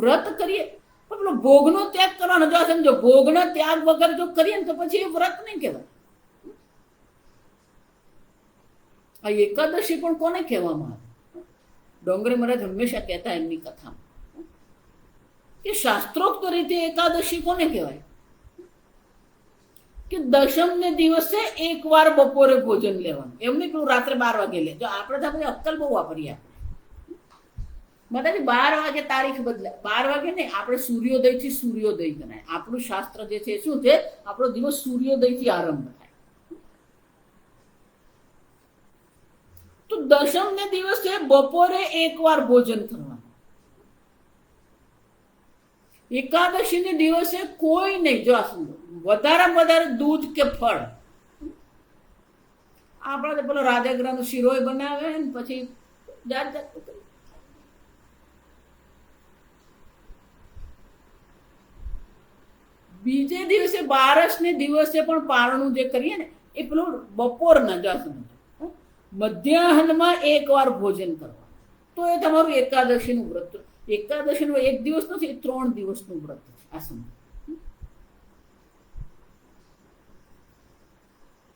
વ્રત કરીએ, પેલો ભોગનો ત્યાગ કરવાનો. જો સમજો, ભોગના ત્યાગ વગર જો કરીએ ને તો પછી એ વ્રત નહીં કહેવાય. આ એકાદશી પણ કોને કહેવામાં આવે? ડોંગરે મહારાજ હંમેશા કહેતા એમની કથામાં કે શાસ્ત્રોક્ત રીતે એકાદશી કોને કહેવાય? કે દશમ ને દિવસે 1 વાર બપોરે ભોજન લેવાનું. એમને પેલું રાત્રે 12 વાગે લે. જો આપણે તો આપણે અક્કલ બહુ વાપરીએ. મતલબ 12 વાગે તારીખ બદલાય, 12 વાગે નહીં, આપણે સૂર્યોદય થી સૂર્યોદય ગણાય. આપણું શાસ્ત્ર જે છે શું છે? આપણો દિવસ સૂર્યોદય થી આરંભ થાય. તો દશમ ને દિવસે બપોરે 1 વાર ભોજન કરવાનું. એકાદશી ને દિવસે કોઈ નહીં. જો વધારેમાં વધારે દૂધ કે ફળ. આપણા પેલો રાજગરાનો શિરોય બનાવે ને પછી જાત જાત. બીજે દિવસે 12 ને દિવસે પણ પારણું જે કરીએ ને એ પેલું બપોરના જાત મધ્યાહનમાં 1 વાર ભોજન કરવાનું. તો એ તમારું એકાદશીનું વ્રત. એકાદશીનું 1 દિવસ નથી, 3 દિવસનું વ્રત છે. આ સમય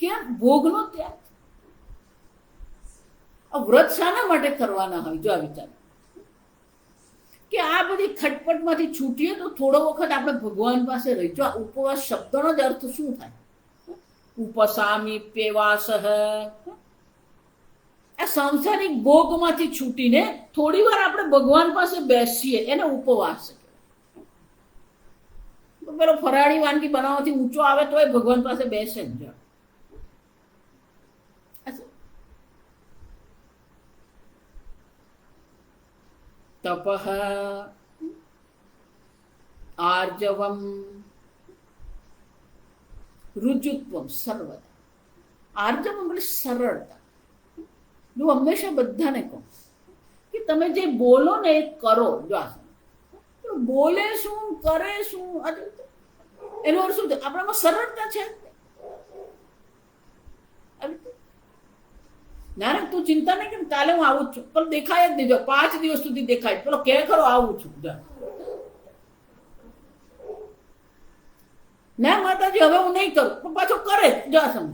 કેમ? ભોગનો ત્યાગ. આ વ્રત શાના માટે કરવાના હોય? જો આ વિચાર કે આ બધી ખટપટમાંથી છૂટીએ તો થોડો વખત આપણે ભગવાન પાસે રહી. જો ઉપવાસ શબ્દનો જ અર્થ શું થાય? ઉપસામી પેવાસહ. આ સાંસારિક ભોગમાંથી છૂટીને થોડી વાર આપણે ભગવાન પાસે બેસીએ, એને ઉપવાસ. પેલો ફરાળી વાનગી બનાવવાથી ઊંચો આવે તો એ ભગવાન પાસે બેસે જ. તપઃ આર્જવમ રુજુત્વમ સર્વદા. આર્જવમ એટલે સરળતા. હું હંમેશા બધાને કહું કે તમે જે બોલો ને એ કરો. જો બોલે શું કરે શું એનો અર્થ શું છે? આપણામાં સરળતા છે. ના તું ચિંતા નહીં કે કાલે હું આવું જ છું, પણ દેખાય જ નહીં. જો 5 દિવસ સુધી દેખાય, પેલો કે ખરો આવું છું. ના માતાજી હવે હું નહીં કરું, પણ પાછો કરે જ. સમજ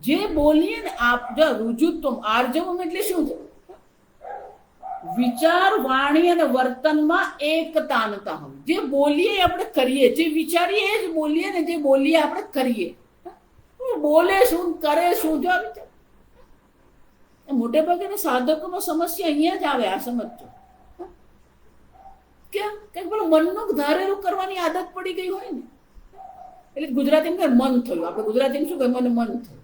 જે બોલીએ ને આપ જો રુજુત્વમ આર્જવમ એટલે શું છે? વિચાર, વાણી અને વર્તનમાં એકતાનતા હોય. જે બોલીએ આપણે કરીએ, જે વિચારીએ એ જ બોલીએ, ને જે બોલીએ આપણે કરીએ. બોલે શું કરે શું, જો મોટે ભાગે સાધકોનો સમસ્યા અહીંયા જ આવે. આ સમજજો કેમ કે પેલું મનનું ધારેલું કરવાની આદત પડી ગઈ હોય ને, એટલે ગુજરાતીમાં મન થયું. આપણે ગુજરાતીમાં શું કહે? મને મન થયું.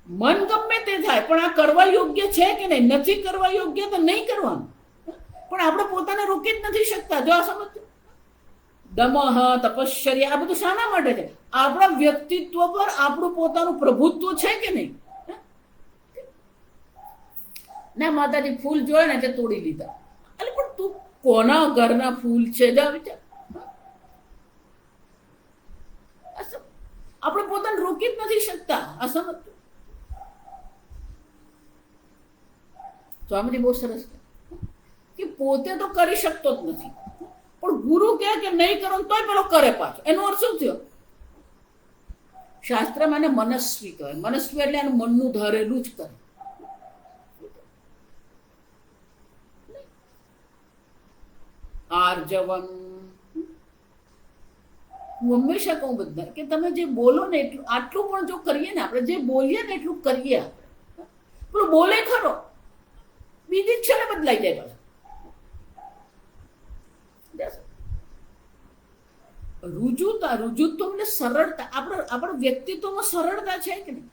મન ગમે તે થાય, પણ આ કરવા યોગ્ય છે કે નહીં? નથી કરવા યોગ્ય તો નહીં કરવાનું. પણ આપણે પોતાને રોકી જ નથી શકતા. જો આ સમજ, દમઃ તપશ્ચર્યા, આ બધું શાના માટે છે? આપણા વ્યક્તિત્વ પર આપણું પોતાનું પ્રભુત્વ છે કે નહીં? ના માતાજી ફૂલ જોયે ને તે તોડી લીધા. એટલે પણ તું કોના ઘરના ફૂલ છે? જા વિચાર. આપણે પોતાને રોકી જ નથી શકતા. આ સમજ. સ્વામીજી બહુ સરસ કે પોતે તો કરી શકતો જ નથી, પણ ગુરુ કહે કે નહીં કરો તોય પેલો કરે પાછો. એનો અર્થ શું થયો? શાસ્ત્રમાં એને મનસ્વી કહેવાય. મનસ્વી એટલે એનું મનનું ધારેલું જ કરે. આર્જવમ. હું હંમેશા કહું બધા કે તમે જે બોલો ને એટલું, આટલું પણ જો કરીએ ને, આપણે જે બોલીએ ને એટલું કરીએ. પેલું બોલે ખરો, બીજી જ છે બદલાઈ જાય પાછું. રુજુત્વ એટલે સરળતા. આપણા વ્યક્તિત્વમાં સરળતા છે કે નહીં?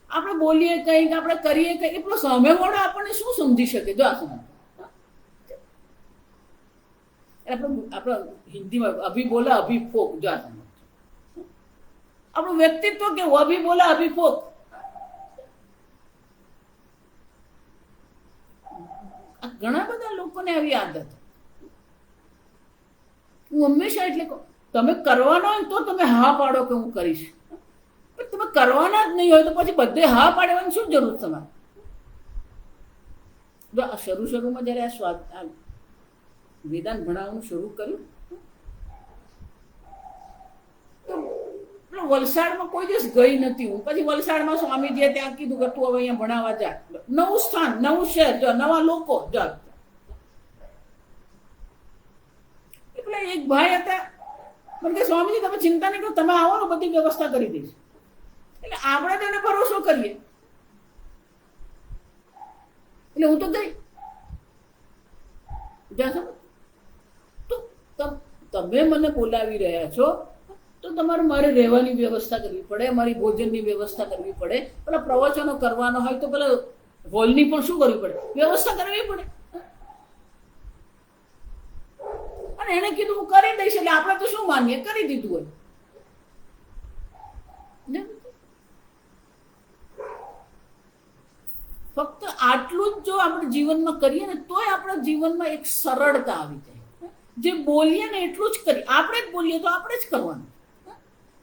આપણે બોલીએ કંઈક, આપણે કરીએ કંઈક, એટલો સામેવાળો આપણને શું સમજી શકે? જો આ સમજ. આપણે હિન્દીમાં અભી બોલા અભી ફોક. જો આ સમજ. આપણું વ્યક્તિત્વ કેવું? અભી બોલા અભી ફોક. ઘણા બધા લોકોને આવી આદત. હું હંમેશા એટલે કહું, તમે કરવાનો હોય તો તમે હા પાડો કે હું કરીશ. પણ તમે કરવાના જ નહીં હોય તો પછી બધે હા પાડવાની શું જરૂર તમારે? જો આ શરૂમાં જયારે આ વેદાંત ભણાવવાનું શરૂ કર્યું તો વલસાડમાં કોઈ દિવસ ગઈ નથી હું. પછી વલસાડમાં સ્વામીજીએ ત્યાં કીધું કે તું હવે અહીંયા ભણાવવા જા. નવું સ્થાન, નવું શહેર, નવા લોકો. એટલે એક ભાઈ હતા, મને કે સ્વામીજી તમે ચિંતા નહીં કરો, તમે આવો ને બધી વ્યવસ્થા કરી દઈશ. એટલે આપણે તેને ભરોસો કરીએ. એટલે હું તો ગઈ. તો તમે મને બોલાવી રહ્યા છો તો તમારે મારે રહેવાની વ્યવસ્થા કરવી પડે, મારી ભોજનની વ્યવસ્થા કરવી પડે. પેલા પ્રવચનો કરવાનો હોય તો પેલા હોલની પણ શું કરવી પડે? વ્યવસ્થા કરવી પડે. અને એને કીધું હું કરી દઈશ, એટલે આપણે તો શું માનીએ? કરી દીધું હોય. ફક્ત આટલું જ જો આપણે જીવનમાં કરીએ ને તોય આપણા જીવનમાં એક સરળતા આવી જાય. જે બોલીએ ને એટલું જ કરીએ. આપણે જ બોલીએ તો આપણે જ કરવાનું,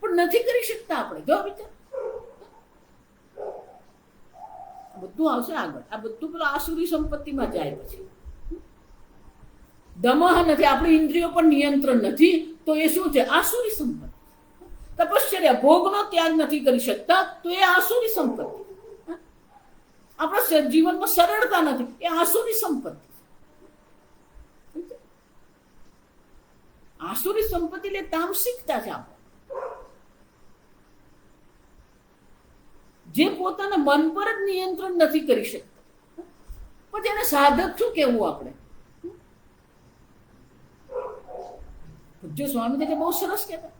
પણ નથી કરી શકતા આપણે. જો વિચાર, બધું આવશે આગળ. આ બધું પેલા આસુરી સંપત્તિમાં જાય. પછી દમહ નથી, આપણી ઇન્દ્રિયો પર નિયંત્રણ નથી, તો એ શું છે? આસુરી સંપત્તિ. તપશ્ચર્યા, ભોગનો ત્યાગ નથી કરી શકતા, તો એ આસુરી સંપત્તિ. આપણા જીવનમાં સરળતા નથી, એ આસુરી સંપત્તિ. આસુરી સંપત્તિ એટલે તામસિકતા છે. આપણે જે પોતાના મન પર જ નિયંત્રણ નથી કરી શકતો, પછી એને સાધક શું કહેવું આપણે? પૂજ્ય સ્વામી બહુ સરસ કહેતા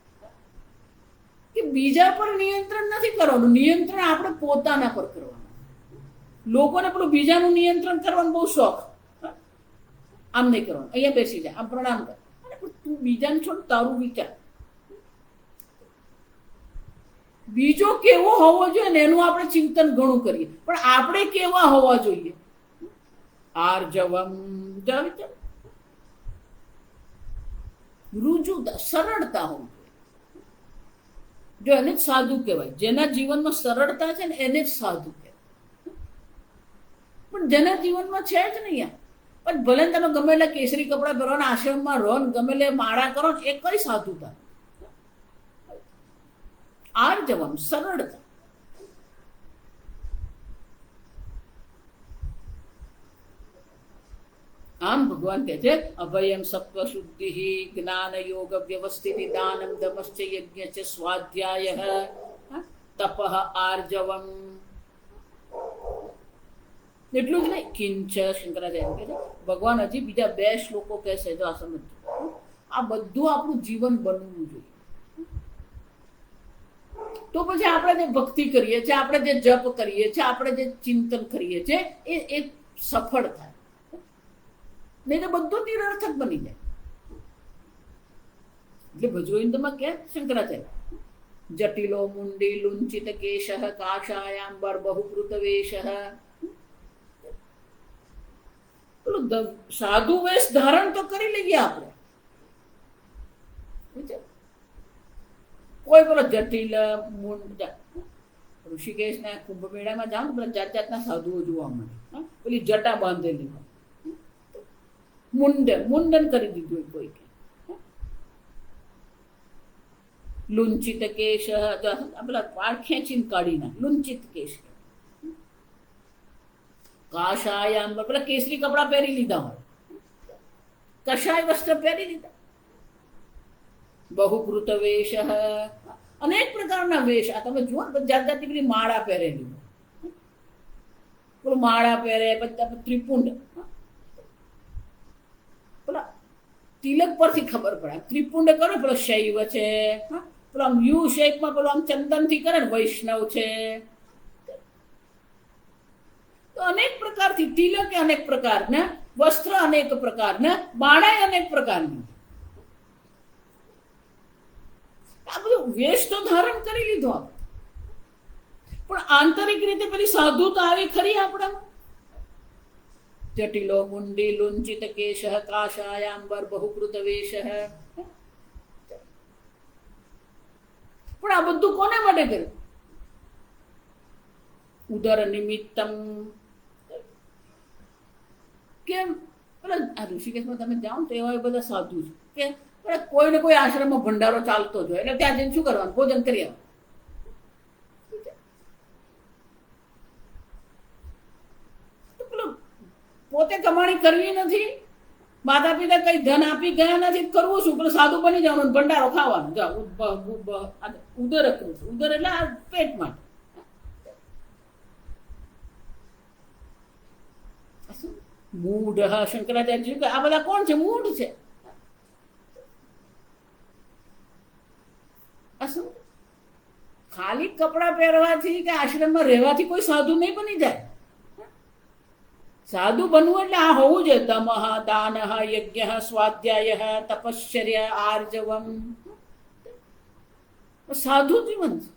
કે બીજા પર નિયંત્રણ નથી કરવાનું, નિયંત્રણ આપણે પોતાના પર કરવાનું. લોકોને પેલું બીજાનું નિયંત્રણ કરવાનું બહુ શોખ. આમ નહીં કરવાનું, અહીંયા બેસી જાય, આમ પ્રણામ કર. તું બીજાને છોડ, તારું વિચાર. બીજો કેવો હોવો જોઈએ ને એનું આપણે ચિંતન ઘણું કરીએ, પણ આપણે કેવા હોવા જોઈએ? આર્જવમ, રુજુતા, સરળતા હોવું જોઈએ. જો એને જ સાધુ કહેવાય. જેના જીવનમાં સરળતા છે ને એને જ સાધુ કહેવાય. પણ જેના જીવનમાં છે જ નહીં, પણ ભલે તમે ગમે એટલે કેસરી કપડા પહેરો ને આશ્રમમાં રહો ને ગમે એટલે માળા કરો ને, એ કઈ સાધુતા? આર્જવમ, સરળતા. આમ ભગવાન કહે છે અભયમ સત્વ શુદ્ધિ જ્ઞાન યોગ વ્યવસ્થિત દાનમ દમશ્ચ યજ્ઞ સ્વાધ્યાય તપઃ આર્જવમ. એટલું જ નહીં, કિંચ શંકરાચાર્ય કહે છે ભગવાન હજી બીજા 2 શ્લોકો કહેશે, જો આ સમજો. આ બધું આપણું જીવન બનવું જોઈએ. તો પછી આપણે જે ભક્તિ કરીએ છીએ, આપણે જે જપ કરીએ છીએ, આપણે જે ચિંતન કરીએ છીએ એ સફળ થાય. નહીં તો બધું નિરર્થક બની જાય. એટલે ભજગોવિંદમાં કે શંકરાચાર્ય જટિલો મુંડી લુંચિત કેશ કાશાયાંબર બહુકૃત વેશ. પેલું સાધુ વેશ ધારણ તો કરી લઈએ આપણે. કોઈ પેલો જટિલ મુંડ, ઋષિકેશ ના કુંભ મેળામાં જાઓ ને પેલા જાત જાતના સાધુઓ જોવા મળે. પેલી જટા બાંધેલી હોય, મુંડન કરી દીધું કોઈ. લુંચિત કેશ, પેલા વાળ ખેંચીને કાઢી નાખ, લુંચિત કેશ. કાશાયામ, પેલા કેસરી કપડા પહેરી લીધા હોય, કશાય વસ્ત્ર પહેરી લીધા. બહુકૃત વેશ, અનેક પ્રકારના વેશ. આ તમે જુઓ જાત જાતની પેલી માળા પહેરેલી, પેલું માળા પહેરે, પછી ત્રિપુંડ. પેલા તિલક પરથી ખબર પડે, ત્રિપુંડ કરો પેલો શૈવ છે, પેલો આમ યુ શેપમાં પેલો આમ ચંદન થી કરે ને વૈષ્ણવ છે. તો અનેક પ્રકારથી તિલક, અનેક પ્રકારના વસ્ત્ર, અનેક પ્રકારના માળા, અનેક પ્રકારની. આ બધું વેશ તો ધારણ કરી લીધો, પણ આંતરિક રીતે પેલી સાધુતા આવી ખરી આપણામાં? જટિલો મુંડી લુંચિત કેશ કાશાયાંબર બહુકૃત વેશ. પણ આ બધું કોને માટે કર્યું? ઉદર નિમિત્તમ. કેમ? આ ઋષિકેશમાં તમે જાઓ તો એવા બધા સાધુ છે કે કોઈ ને કોઈ આશ્રમમાં ભંડારો ચાલતો જ હોય, એટલે ત્યાં જઈને શું કરવાનું? ભોજન કરી આવવાનું. પોતે કમાણી કરવી નથી, માતા પિતા કઈ ધન આપી ગયા નથી, કરવું શું? પેલું સાધુ બની જવાનું, ભંડારો ખાવાનો. ઉદર ઉદર એટલે આ પેટ માટે. મૂઢ, શંકરાચાર્ય કે આ બધા કોણ છે? મૂઢ છે. ખાલી કપડા પહેરવાથી કે આશ્રમમાં રહેવાથી કોઈ સાધુ નહીં બની જાય. સાધુ બનવું એટલે આ હોવું જોઈએ: દમઃ, દાનઃ, યજ્ઞ, સ્વાધ્યાય, તપશ્ચર્યા, આર્જવમ. સાધુ જીવન છે.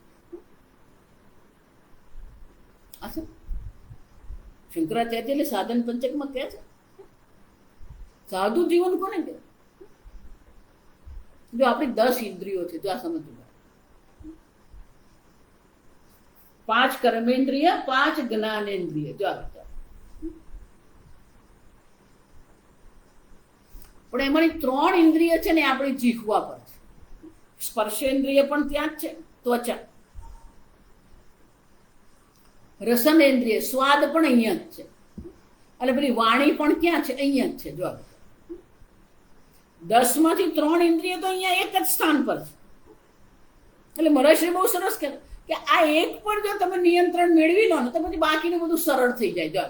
શંકરાચાર્ય એટલે સાધન પંચકમાં કહે છે સાધુ જીવન કોને કહે? જો આપણી 10 ઇન્દ્રિયો છે, જો આ સમજવું. 5 કર્મેન્દ્રિય, 5 જ્ઞાનેન્દ્રિય. જો આ પણ એમાંની 3 ઇન્દ્રિય છે ને આપણી જીહવા પર છે. સ્પર્શેન્દ્રિય પણ ત્યાં જ છે, ત્વચા. રસનેન્દ્રિય, સ્વાદ પણ અહીંયા જ છે. અને પેલી વાણી પણ ક્યાં છે? અહીંયા જ છે. જો 10 માંથી 3 ઇન્દ્રિય તો અહીંયા એક જ સ્થાન પર છે. એટલે મહર્ષિ બહુ સરસ કહે કે આ એક પર જો તમે નિયંત્રણ મેળવી લો ને તો પછી બાકીનું બધું સરળ થઈ જાય. જો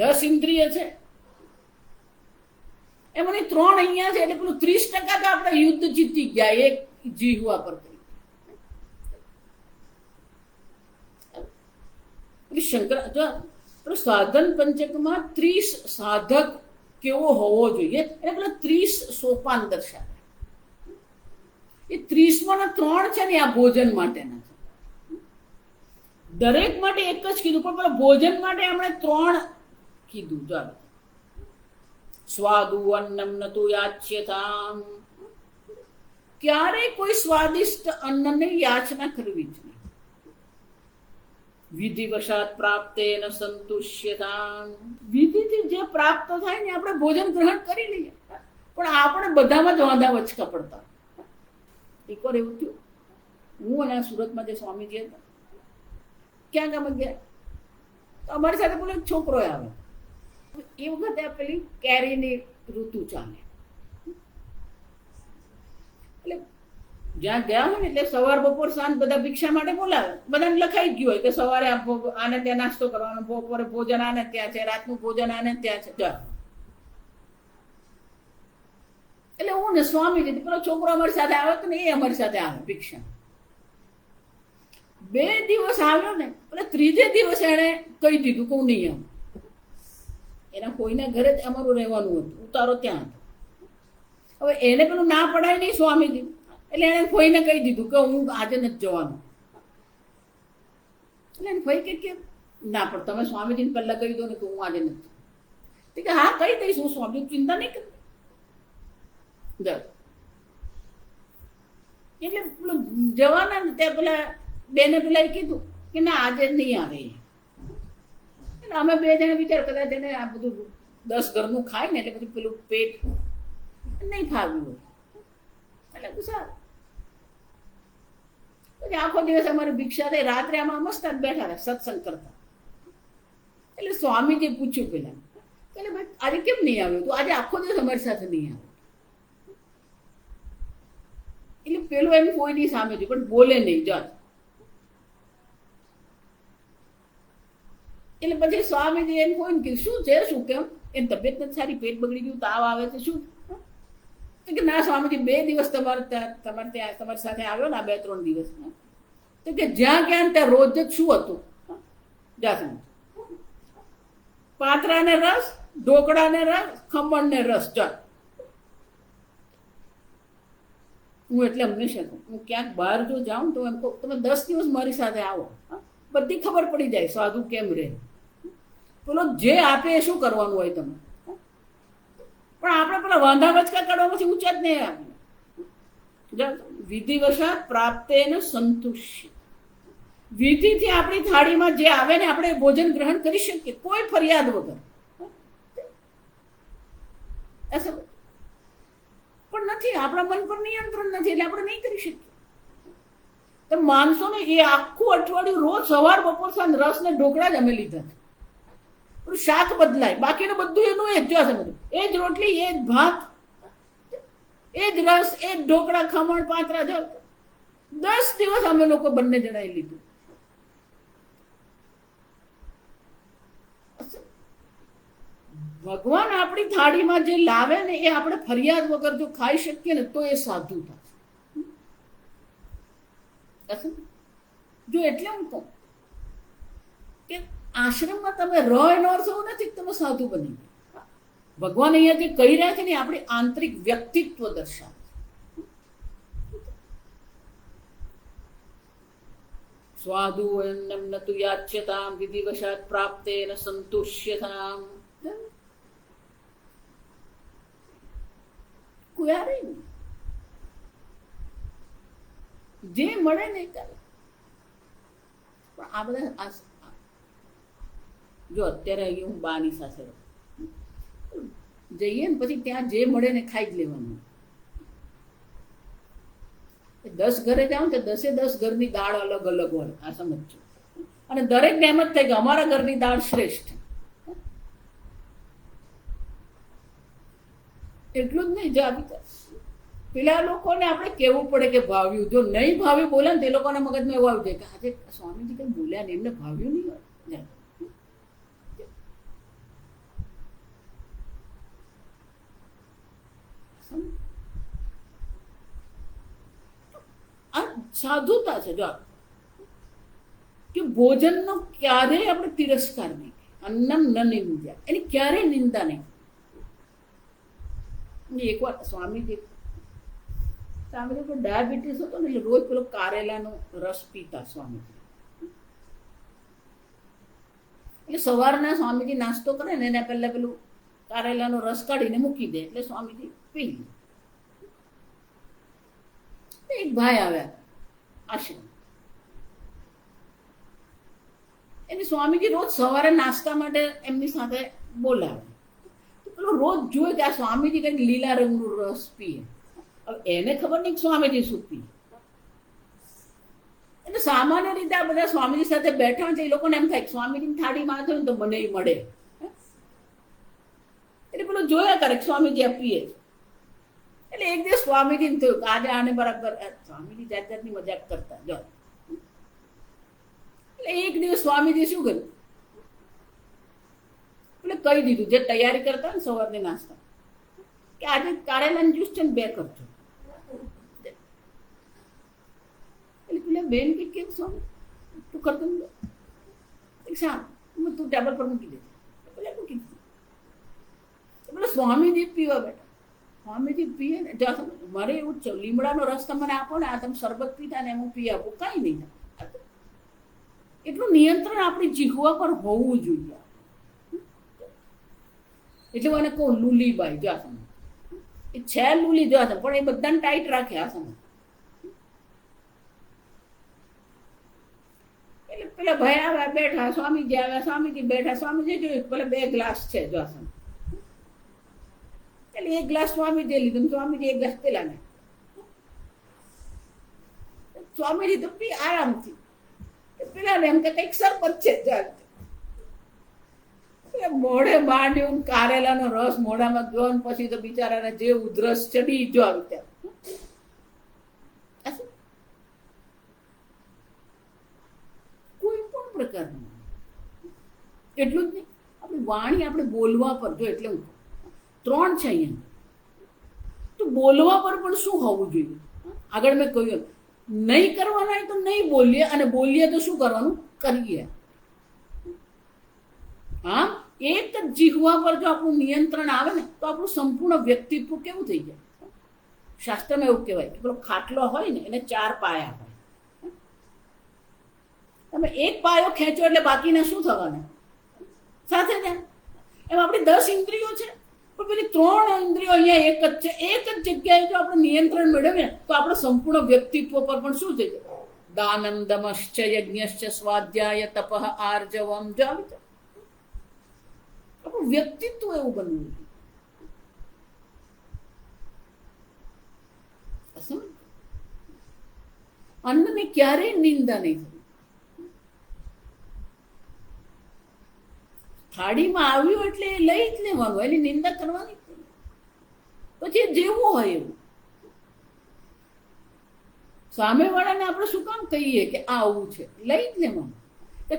10 ઇન્દ્રિય છે એમાંની 3 અહીંયા છે, એટલે પેલું 30% તો આપણે યુદ્ધ જીતી ગયા એક જીહવા પર. શંકર સાધન પંચકમાં 30 સાધક કેવો હોવો જોઈએ એટલે પેલા 30 સોપાન દર્શાવે. એ 30 3 છે ને આ ભોજન માટેના છે. દરેક માટે એક જ કીધું, પણ પેલા ભોજન માટે આપણે 3 કીધું. ચાલો, સ્વાદુ અન્નમ નતુ યાચ્યતામ, ક્યારે કોઈ સ્વાદિષ્ટ અન્નની યાચના કરવી જ નહીં. વિધિવશાત પ્રાપ્તેન સંતુષ્યતામ, વિધિથી જે પ્રાપ્ત થાય ને આપણે ભોજન ગ્રહણ કરી લઈએ, પણ આપણે બધામાં જ વાંધા વચકા પડતા. એકવાર એવું થયું, હું અને સુરતમાં જે સ્વામીજી હતા, ક્યાં ગામ ગયા તો અમારી સાથે પેલો એક છોકરો આવે. એ વખતે પેલી કેરીની ઋતુ ચાલે, એટલે જ્યાં ગયા હોય ને એટલે સવાર બપોર સાંજ બધા ભિક્ષા માટે બોલાવે. બધાને લખાઈ ગયું હોય કે સવારે આને ત્યાં નાસ્તો કરવાનો, બપોરે ભોજન આને ત્યાં છે, રાતનું ભોજન આને ત્યાં છે. એટલે હું ને સ્વામીજી, પેલો છોકરો અમારી સાથે આવ્યો હતો ને એ અમારી સાથે આવે ભિક્ષા. 2 દિવસ આવ્યો ને એટલે 3જે દિવસે એને કહી દીધું કે હું નહીં આવું. એના કોઈના ઘરે જ અમારું રહેવાનું હતું, ઉતારો ત્યાં હતો. હવે એને પેલું ના પડાય નહીં સ્વામીજી, એટલે એને ફોઈને કહી દીધું કે હું આજે નથી જવાનું. એટલે એને ફોઈ કે ના, પણ તમે સ્વામીજીને પહેલા કહી દો ને કે હું આજે નથી. કે હા કહી દઈશ, હું સ્વામી ચિંતા નહીં કરી. એટલે પેલું જવાના ને ત્યાં પેલા બેને પેલા કીધું કે ના આજે નહીં આવે. એટલે અમે 2 જણા વિચાર કદાચ એને આ બધું 10 ઘરનું ખાય ને એટલે બધું પેલું પેટ નહીં ફાવ્યું હોય. એટલે સારું, પછી આખો દિવસ અમારી ભિક્ષા થઈ. રાત્રે આમાં મસ્ત બેઠા રહ્યા સત્સંગ કરતા. એટલે સ્વામીજી પૂછ્યું પેલા કે ભાઈ આજે કેમ નહીં આવ્યો તું? આજે આખો દિવસ અમારી સાથે નહીં આવ્યો. એટલે પેલું એમ કોઈની સામે છે પણ બોલે નહીં. જાત એટલે પછી સ્વામીજી એને કોઈને કીધું શું છે, શું કેમ એની તબિયત નથી સારી, પેટ બગડી ગયું, તાવ આવે છે, શું? કે ના સ્વામીજી 2 દિવસ તમારી સાથે આવ્યો ને, 2-3 દિવસ. તો કે જ્યાં ક્યાં ત્યાં રોજ જ શું હતું? જાસમ પાત્રાને રસ, ઢોકળાને રસ, ખમણને રસ. જાત હું એટલે હંમેશા હું ક્યાંક બહાર જો જાઉં તો એમ કહું તમે 10 દિવસ મારી સાથે આવો, બધી ખબર પડી જાય સાધુ કેમ રહે. પેલો જે આપે એ શું કરવાનું હોય તમે, પણ આપણે પેલા વાંધા વચકા કાઢવા પછી ઊંચા જ નહીં આપે. વિધિવશાત પ્રાપ્તેન સંતુષ્ય, વિધિથી આપણી થાળીમાં જે આવે ને આપણે ભોજન ગ્રહણ કરી શકીએ કોઈ ફરિયાદ વગર. પણ નથી, આપણા મન પર નિયંત્રણ નથી એટલે આપણે નહીં કરી શકીએ. તમે માનશો ને એ આખું અઠવાડિયું રોજ સવાર બપોર સાંજ રસ ને ઢોકળા જ અમે લીધા છે. શાક બદલાય, બાકીનું બધું એનું એ જ જોશે, બધું એ જ રોટલી, એ જ ભાત, એ જ રસ, એ જ ઢોકળા, ખમણ, પાત્રા. 10 દિવસ અમે લોકો બંને જણાએ લીધું. ભગવાન આપણી થાળીમાં જે લાવે ને એ આપણે ફરિયાદ વગર જો ખાઈ શકીએ ને તો એ સાધુ થાય. જો એટલે હું કહું કે આશ્રમમાં તમે રહો એનો અર્થ એવો નથી તમે સાધુ બની. ભગવાન અહીંયા જે કહી રહ્યા છે ને આપણી આંતરિક વ્યક્તિત્વ દર્શાવે. સ્વાદુ અન્નમ નતુ યાચ્યતામ વિધિવશાત પ્રાપ્તેન સંતુષ્યતામ. જે મળે ને કરે. પણ આ બધા જો અત્યારે અહીં હું બાની સાથે જઈએ ને પછી ત્યાં જે મળે ને ખાઈ જ લેવાનું. 10 ઘરે જાઉં તો 10 ઘરની દાળ અલગ અલગ હોય, આ સમજજો. અને દરેકને એમ જ થાય કે અમારા ઘરની દાળ શ્રેષ્ઠ. એટલું જ નહીં, જો આવી પેલા લોકોને આપણે કહેવું પડે કે ભાવ્યું. જો નહીં ભાવ્યું બોલે ને તે લોકોના મગજમાં એવું આવી જાય કે આજે સ્વામીજી કઈ બોલ્યા ને એમને ભાવ્યું નહીં હોય. આ સાધુતા છે. જો કે ભોજનનો ક્યારેય આપણે તિરસ્કાર નહીં, અન્નમ ન નિંદ્યા, એની ક્યારેય નિંદા નહીં. એકવાર સ્વામીજી ડાયાબિટીસ હતો ને એટલે રોજ પેલો કારેલાનો રસ પીતા સ્વામીજી. એટલે સવારના સ્વામીજી નાસ્તો કરે ને એના પહેલા પેલું કારેલાનો રસ કાઢીને મૂકી દે એટલે સ્વામીજી પી લે. એક ભાઈ આવ્યા આશ્રમ, એને સ્વામીજી રોજ સવારે નાસ્તા માટે એમની સાથે બોલાવે. પેલો રોજ જોયે કે આ સ્વામીજી કંઈક લીલા રંગનું રસ પીએ. હવે એને ખબર નહીં કે સ્વામીજી શું પીએ. એટલે સામાન્ય રીતે આ બધા સ્વામીજી સાથે બેઠા છે એ લોકોને એમ થાય કે સ્વામીજીની થાળીમાં થયું તો મને મળે. એટલે પેલો જોયા કરે કે સ્વામીજી આ પીએ. એટલે એક દિવસ સ્વામીજીને થયું કે આજે આને બરાબર સ્વામીજી જાત જાતની મજાક કરતા. જો એટલે એક દિવસ સ્વામીજી શું કર્યું, એટલે કહી દીધું જે તૈયારી કરતા ને સવારની નાસ્તા કે આજે કારેલાનું જ્યુસ છે ને 2 કરજો. એટલે પેલા બેન કે કેમ સ્વામી તું કરતો સારું તું ટેબલ પર મૂકી દેજે. પેલા મૂકી દીધું. પેલા સ્વામીજી પીવા બેઠા. સ્વામીજી પીએ ને જ્યાં મારે એવું જ છે, લીમડાનો રસ તમને આપો ને, આ તમે શરબત પીતા ને હું પી આપું, કઈ નહીં. એટલું નિયંત્રણ આપણી જીહવા પર હોવું જોઈએ. એટલે મને કહું લુલીબાઈ જો આ સમય એ છે લુલી જો આ પણ એ બધાને ટાઈટ રાખે આ સમય. એટલે પેલા ભાઈ આવ્યા બેઠા, સ્વામીજી આવ્યા, સ્વામીજી બેઠા, સ્વામીજી જોયું પેલા 2 ગ્લાસ છે જો આ સમય. એટલે 1 ગ્લાસ સ્વામીજી લીધું, સ્વામીજી 1 ગ્લાસ પેલા ને. સ્વામીજી તો પી આરામથી. પેલા ને એમ કે કઈક સરપત છે, મોઢે માંડ્યું કારેલાનો રસ મોઢામાં ગયો પછી તો બિચારાને જે ઉધરસ ચડી જો આવી ત્યાં કોઈ પણ પ્રકારનું. એટલું જ નહીં, આપણી વાણી આપણે બોલવા પર જો, એટલે હું 3 છે અહીંયા. તો બોલવા પર પણ શું હોવું જોઈએ? આગળ મેં કહ્યું નહીં કરવાના તો નહીં બોલીએ, અને બોલીએ તો શું કરવાનું કરીએ. હા, એક જ જીહવા પર જો આપણું નિયંત્રણ આવે ને તો આપણું સંપૂર્ણ વ્યક્તિત્વ કેવું થઈ જાય. શાસ્ત્રમાં એવું કહેવાય કે પેલો ખાટલો હોય ને એને 4 પાયા હોય. તમે એક પાયો ખેંચો એટલે બાકીના શું થવાના સાથે જાય. એમ આપણી 10 ઇન્દ્રિયો છે પણ પેલી 3 ઇન્દ્રિયો અહીંયા એક જ છે. એક જ જગ્યાએ જો આપણે નિયંત્રણ મેળવીએ તો આપણે સંપૂર્ણ વ્યક્તિત્વ પર પણ શું થઈ જાય. દાનમ દમશ્ચ યજ્ઞશ્ચ સ્વાધ્યાય તપઃ આર્જવમ જો આવી જાય. આપણું વ્યક્તિત્વ એવું બનવું જોઈએ. અન્નને ક્યારેય નિંદા નહીં થવી. થાળીમાં આવ્યું એટલે એ લઈ જ લેવાનું, એની નિંદા કરવાની. પછી જેવું હોય એવું. સામેવાળાને આપણે શું કામ કહીએ કે આ આવું છે, લઈ જ લેવાનું.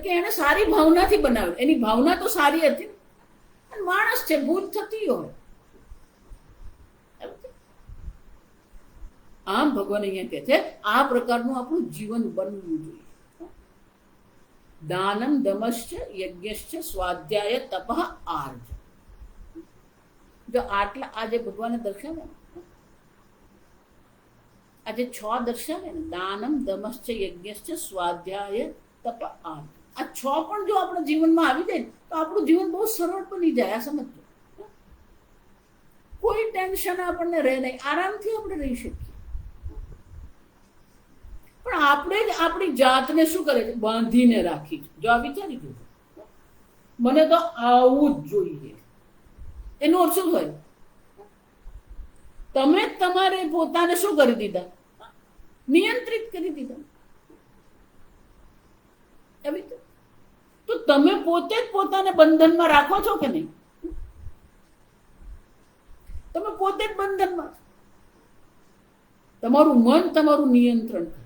કે એને સારી ભાવનાથી બનાવ્યું, એની ભાવના તો સારી હતી. અને માણસ છે, ભૂલ થતી હોય. આમ ભગવાન અહીંયા કહે છે આ પ્રકારનું આપણું જીવન બનવું જોઈએ. દાનમ દમશ્ચ યજ્ઞશ્ચ સ્વાધ્યાય તપઃ આર્જ. જો આટલા આજે ભગવાને દર્શાવે, આજે 6 દર્શાવે ને, દાનમ દમશ્ચ યજ્ઞશ્ચ સ્વાધ્યાય તપ આર્જ, આ 6 પણ જો આપણા જીવનમાં આવી જાય તો આપણું જીવન બહુ સરળ બની જાય. આ સમજો, કોઈ ટેન્શન આપણને રહે નહીં, આરામથી આપણે રહી શકીએ. પણ આપણે જ આપણી જાતને શું કરે છે, બાંધીને રાખી છે. જો આ વિચારી જોજો, મને તો આવું જ જોઈએ, એનો અર્થ શું થયો? તમે તમારે પોતાને શું કરી દીધા? નિયંત્રિત કરી દીધા. તો તમે પોતે જ પોતાને બંધનમાં રાખો છો કે નહીં? તમે પોતે જ બંધનમાં. તમારું મન તમારું નિયંત્રણ કરે.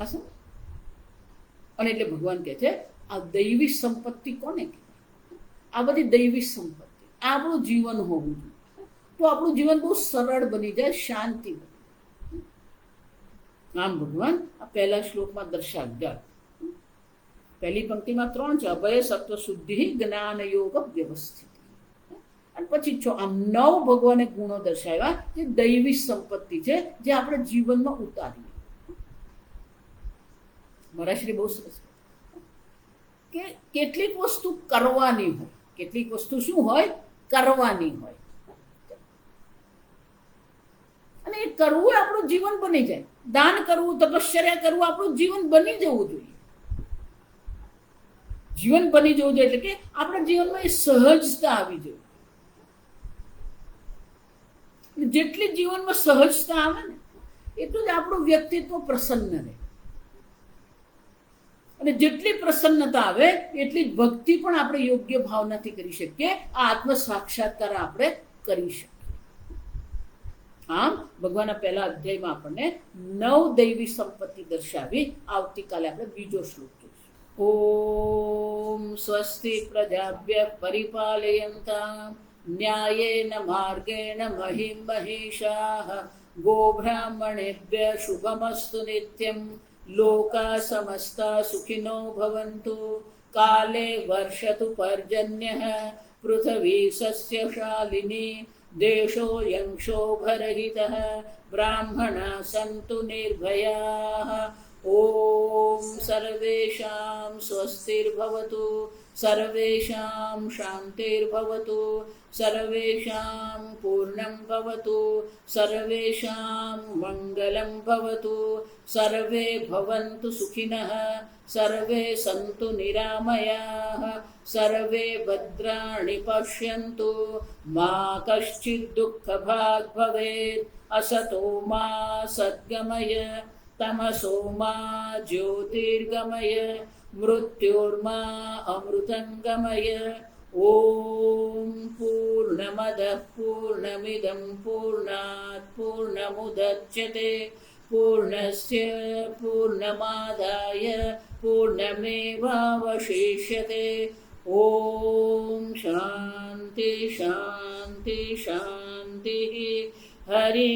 આ શું? અને એટલે ભગવાન કહે છે આ દૈવી સંપત્તિ કોને કહેવાય? આ બધી દૈવી સંપત્તિ, આ આપણું જીવન હોવું જોઈએ. તો આપણું જીવન બહુ સરળ બની જાય, શાંતિ બની. આમ ભગવાન આ પહેલા શ્લોકમાં દર્શાવ્યા. પહેલી પંક્તિમાં 3 છે, અભય સત્વ શુદ્ધિ જ્ઞાન યોગ વ્યવસ્થિત. અને પછી આમ 9 ભગવાને ગુણો દર્શાવ્યા જે દૈવી સંપત્તિ છે, જે આપણે જીવનમાં ઉતારીએ. મહારાજશ્રી બહુ સરસ કે કેટલીક વસ્તુ કરવાની હોય, કેટલીક વસ્તુ શું હોય? કરવાની હોય. અને એ કરવું આપણું જીવન બની જાય. દાન કરવું, તપશ્ચર્યા કરવું આપણું જીવન બની જવું જોઈએ. જીવન બની જવું જોઈએ એટલે કે આપણા જીવનમાં એ સહજતા આવી જોઈએ. જેટલી જીવનમાં સહજતા આવે ને એટલું જ આપણું વ્યક્તિત્વ પ્રસન્ન રહે. અને જેટલી પ્રસન્નતા આવે એટલી જ ભક્તિ પણ આપણે યોગ્ય ભાવનાથી કરી શકીએ. આ આત્મ સાક્ષાત્કાર આપણે કરી શકીએ. આમ ભગવાનના પહેલા અધ્યાયમાં આપણને 9 દૈવી સંપત્તિ દર્શાવી. આવતીકાલે આપણે બીજો શ્લોક જોઈશું. ઓમ સ્વસ્તિ પ્રજાભ્ય પરિપાલયન્તામ ન્યાયેન માર્ગેણ મહિમ મહિષાઃ ગોબ્રાહ્મણેભ્ય શુભમસ્તુ નિત્યમ લોકા સમસ્તા સુખિનો ભવન્તુ કાલે વર્ષતુ પર્જન્યઃ પૃથ્વી સસ્યશાલિની દેશોऽયં શોભરહિતઃ બ્રાહ્મણા સन्तુ નિર્ભયાઃ. ઓમ સર્વેષાં સ્વસ્તિર્ભવતુ સર્વેષાં શાંતિર્ભવતુ સર્વેષાં પૂર્ણં ભવતુ સર્વેષાં મંગલં ભવતુ સર્વે ભવन्तુ સુખિનઃ સર્વે સन्तુ નિરામયાઃ સર્વે ભદ્રાણિ પશ્યन्तુ મા કશ્ચિદ દુઃખભાગ ભવેत्. અસતો મા સદ્ગમય તમસો મા જ્યોતિર્ગમય મૃત્યોર્મા અમૃતંગમય. ઓમ પૂર્ણમદઃ પૂર્ણમિદં પૂર્ણાત પૂર્ણમુદચ્યતે પૂર્ણસ્ય પૂર્ણમાદાય પૂર્ણમેવાવશિષ્યતે. ઓમ શાંતિ શાંતિ શાંતિ. હરિ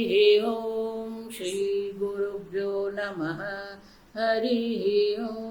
ઓમ. શ્રી ગુરુભ્યો નમઃ. હરિ ઓમ.